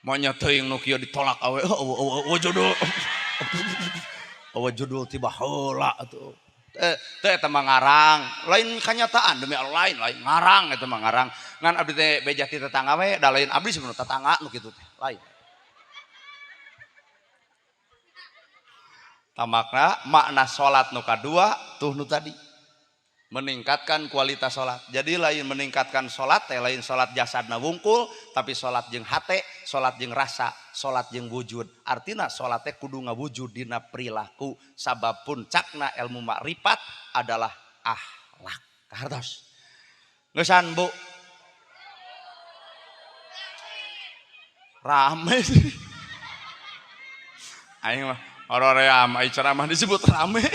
monya teuing nu kieu ditolak awe jodoh jodoh tiba heula atuh teu eta mah ngarang lain kanyataan demi Allah lain ngarang eta mah ngarang ngan abdi teh bejah ti tetangga we da lain abdi sebenarnya tetangga nu kitu teh lain tamakna makna salat nu kadua tuh nu tadi meningkatkan kualitas salat jadi lain meningkatkan salat teh lain salat jasadna wungkul tapi salat jeung hate salat jeung rasa salat jeung wujud artina salat teh kudu ngawujud dina perilaku sabab puncakna ilmu makrifat adalah akhlak kahartos ngeusan Bu rame sih aing mah orang-orang ai ceramah disebut rame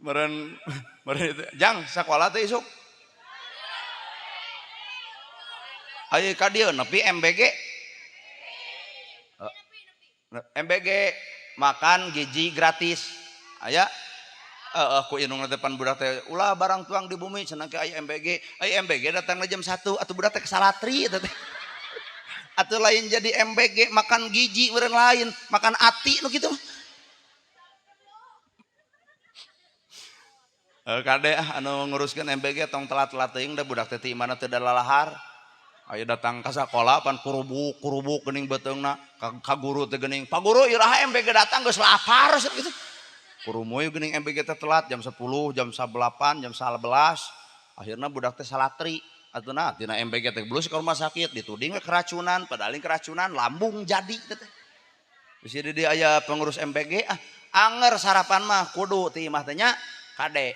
meren itu jang sakola teh isuk ayo ka dieu nepi MBG makan gizi gratis aya ku inung depan budak teh ulah barang tuang di bumi cenah ke aya MBG datang jam 1 atuh budak teh kesalatri eta teh atuh lain jadi MBG makan gizi meureun lain makan ati nu kitu kade anu nguruskeun MBG tong telat-telat teuing da budak teh ti imana teu dalalahar aya datang ka sakola pan kurubuk geuning beteungna ka guru teh geuning Pak Guru iraha MBG datang geus lapar gitu kurumuy geuning MBG teh telat jam 10 jam 8 jam 11 akhirna budak teh salatri atuh nah tina MBG teh belus ka rumah sakit dituding we keracunan padahal keracunan lambung jadi teh bisi di aya pengurus MBG anger sarapan mah kudu ti imah teh nya kade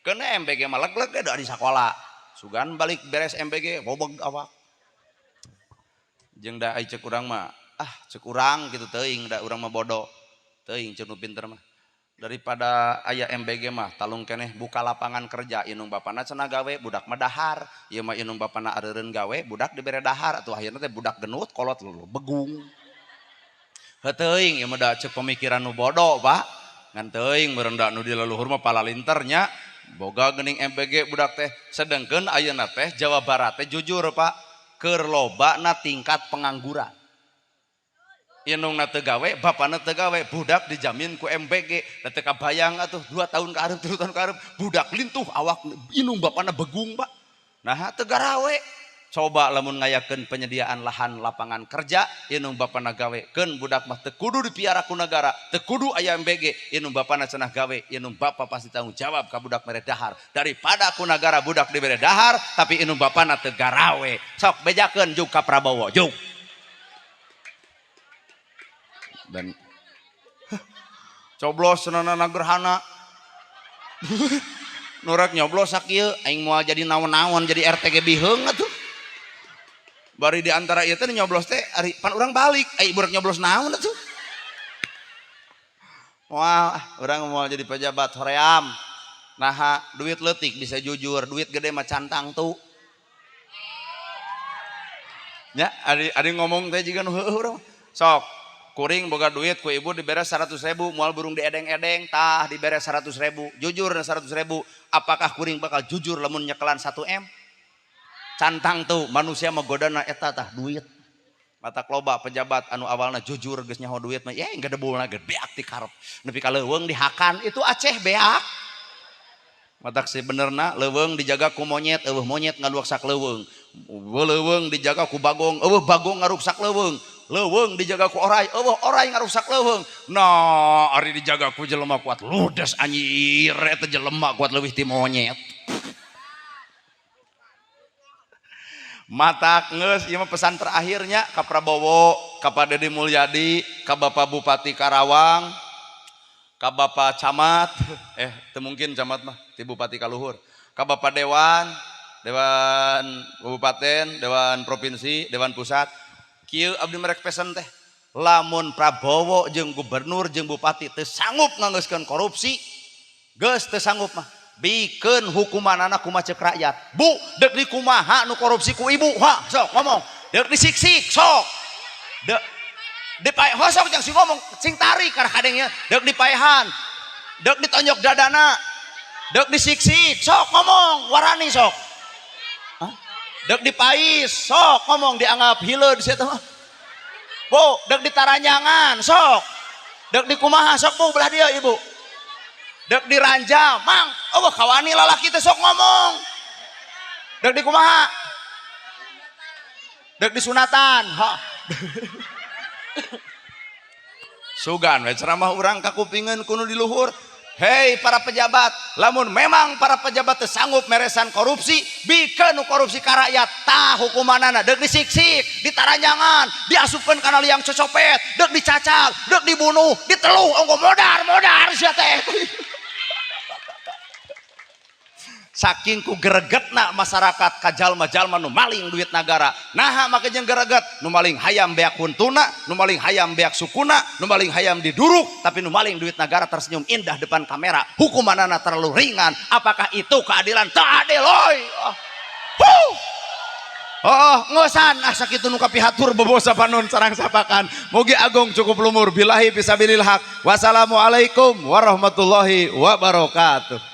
kena MBG mah leg-leg da di sakola sugan balik beres MBG bobeg awak jeung da ai cek urang mah cek urang gitu teuing da urang mah bodoh teuing cek nu pinter mah daripada aya MBG mah talung keneh buka lapangan kerja inung bapana cenah gawe budak mah dahar ieu mah inung bapana areureun gawe budak dibere dahar atuh akhirna teh budak genut kolot lulu begung teuing ieu mah da cek pemikiran nu bodoh Pak ngan teuing meureun da nu di leluhur mah palalinternya boga geuning MBG budak teh sedengkeun ayeuna teh Jawa Barat teh jujur Pak keur lobana tingkat pengangguran inungna teu gawe bapana teu gawe budak dijamin ku MBG da teu kabayang atuh 2 tahun ka hareup 3 tahun ka hareup budak lintuh awak inung bapana begung Pak nah teu garawe coba lamun ngayakeun penyediaan lahan lapangan kerja inung bapana gawekeun budak mah teu kudu dipiara ku negara teu kudu aya MBG inung bapana cenah gawe inung bapa pasti tanggung jawab ka budak mere dahar daripada ku negara budak dibere dahar tapi inung bapana teu garawe sok bejakeun juk ka Prabowo juk dan coblos cenana gerhana nurak nyoblos sakieu aing moal jadi naon-naon jadi RT ge biheung atuh bari di antara ieu teh nyoblos teh ari pan urang balik ai budak nyoblos naon atuh wah urang moal jadi pejabat hoream naha duit leutik bisa jujur duit gede mah cantang tuh nya ari ngomong teh jiga nu heueuh urang sok kuring boga duit ku ibu dibere 100.000 moal burung diedeng-edeng tah dibere 100.000 jujur 100.000 apakah kuring bakal jujur lamun nyekelan 1M cantang tuh manusia mah godana eta tah duit mata loba pejabat anu awalna jujur geus nyaho duit mah engga debulna ge beak ti karep nepi ka leuweung dihakan itu Aceh beak matak si benerna leuweung dijaga ku monyet eueuh monyet ngaluaksak leuweung leuweung dijaga ku bagong eueuh bagong ngaruksak leuweung leuweung dijaga ku oray eueuh oray ngaruksak leuweung nah ari dijaga ku jelema kuat ludes anjir eta jelema kuat leuwih ti monyet matak ngeus ieu mah pesan terakhirnya ka Prabowo ka Pak Deddy Mulyadi ka Bapak Bupati Karawang ka Bapak Camat teu mungkin camat mah ti Bupati Kaluhur ka Bapak Dewan Kabupaten Dewan Provinsi Dewan Pusat kieu abdi merek pesen teh lamun Prabowo jeung gubernur jeung bupati teu sanggup nganggeuskeun korupsi geus teu sanggup mah bikeun hukumanana kumaha ceuk rakyat bu deuk dikumaha nu korupsi ku ibu sok ngomong deuk disiksik sok deuk dipae sok jeung si ngomong sing tarik karena kadengnya deuk dipaehan deuk ditonjok dadana deuk disiksik sok ngomong warani sok deuk dipais sok ngomong dianggap hileud di situ bu deuk ditaranjangan sok deuk dikumaha sok bu belah dia ibu deuk diranjam mang eueuh kawani lalaki teh sok ngomong deuk dikumaha deuk disunatan sugan we ceramah urang kakupingeun kuno di luhur hei para pejabat lamun memang para pejabat teu sanggup meresan korupsi bikeun nu korupsi ka rakyat tah hukumanana deuk disiksik ditaranjangan diasupkeun kana liang cocopet deuk dicacal deuk dibunuh diteluh ongko modar sia teh saking ku gregetna masyarakat ka jalma-jalma nu maling duit negara naha make jeung greget nu maling hayam beak huntuna nu maling hayam beak sukuna nu maling hayam diduruk tapi nu maling duit negara tersenyum indah depan kamera hukumanana terlalu ringan apakah itu keadilan teu adil oi ngosan sakitu nu kapihatur bobosa panon sareng sapakan mugi agung cukup lumur billahi fisabilil haq wassalamualaikum warahmatullahi wabarakatuh.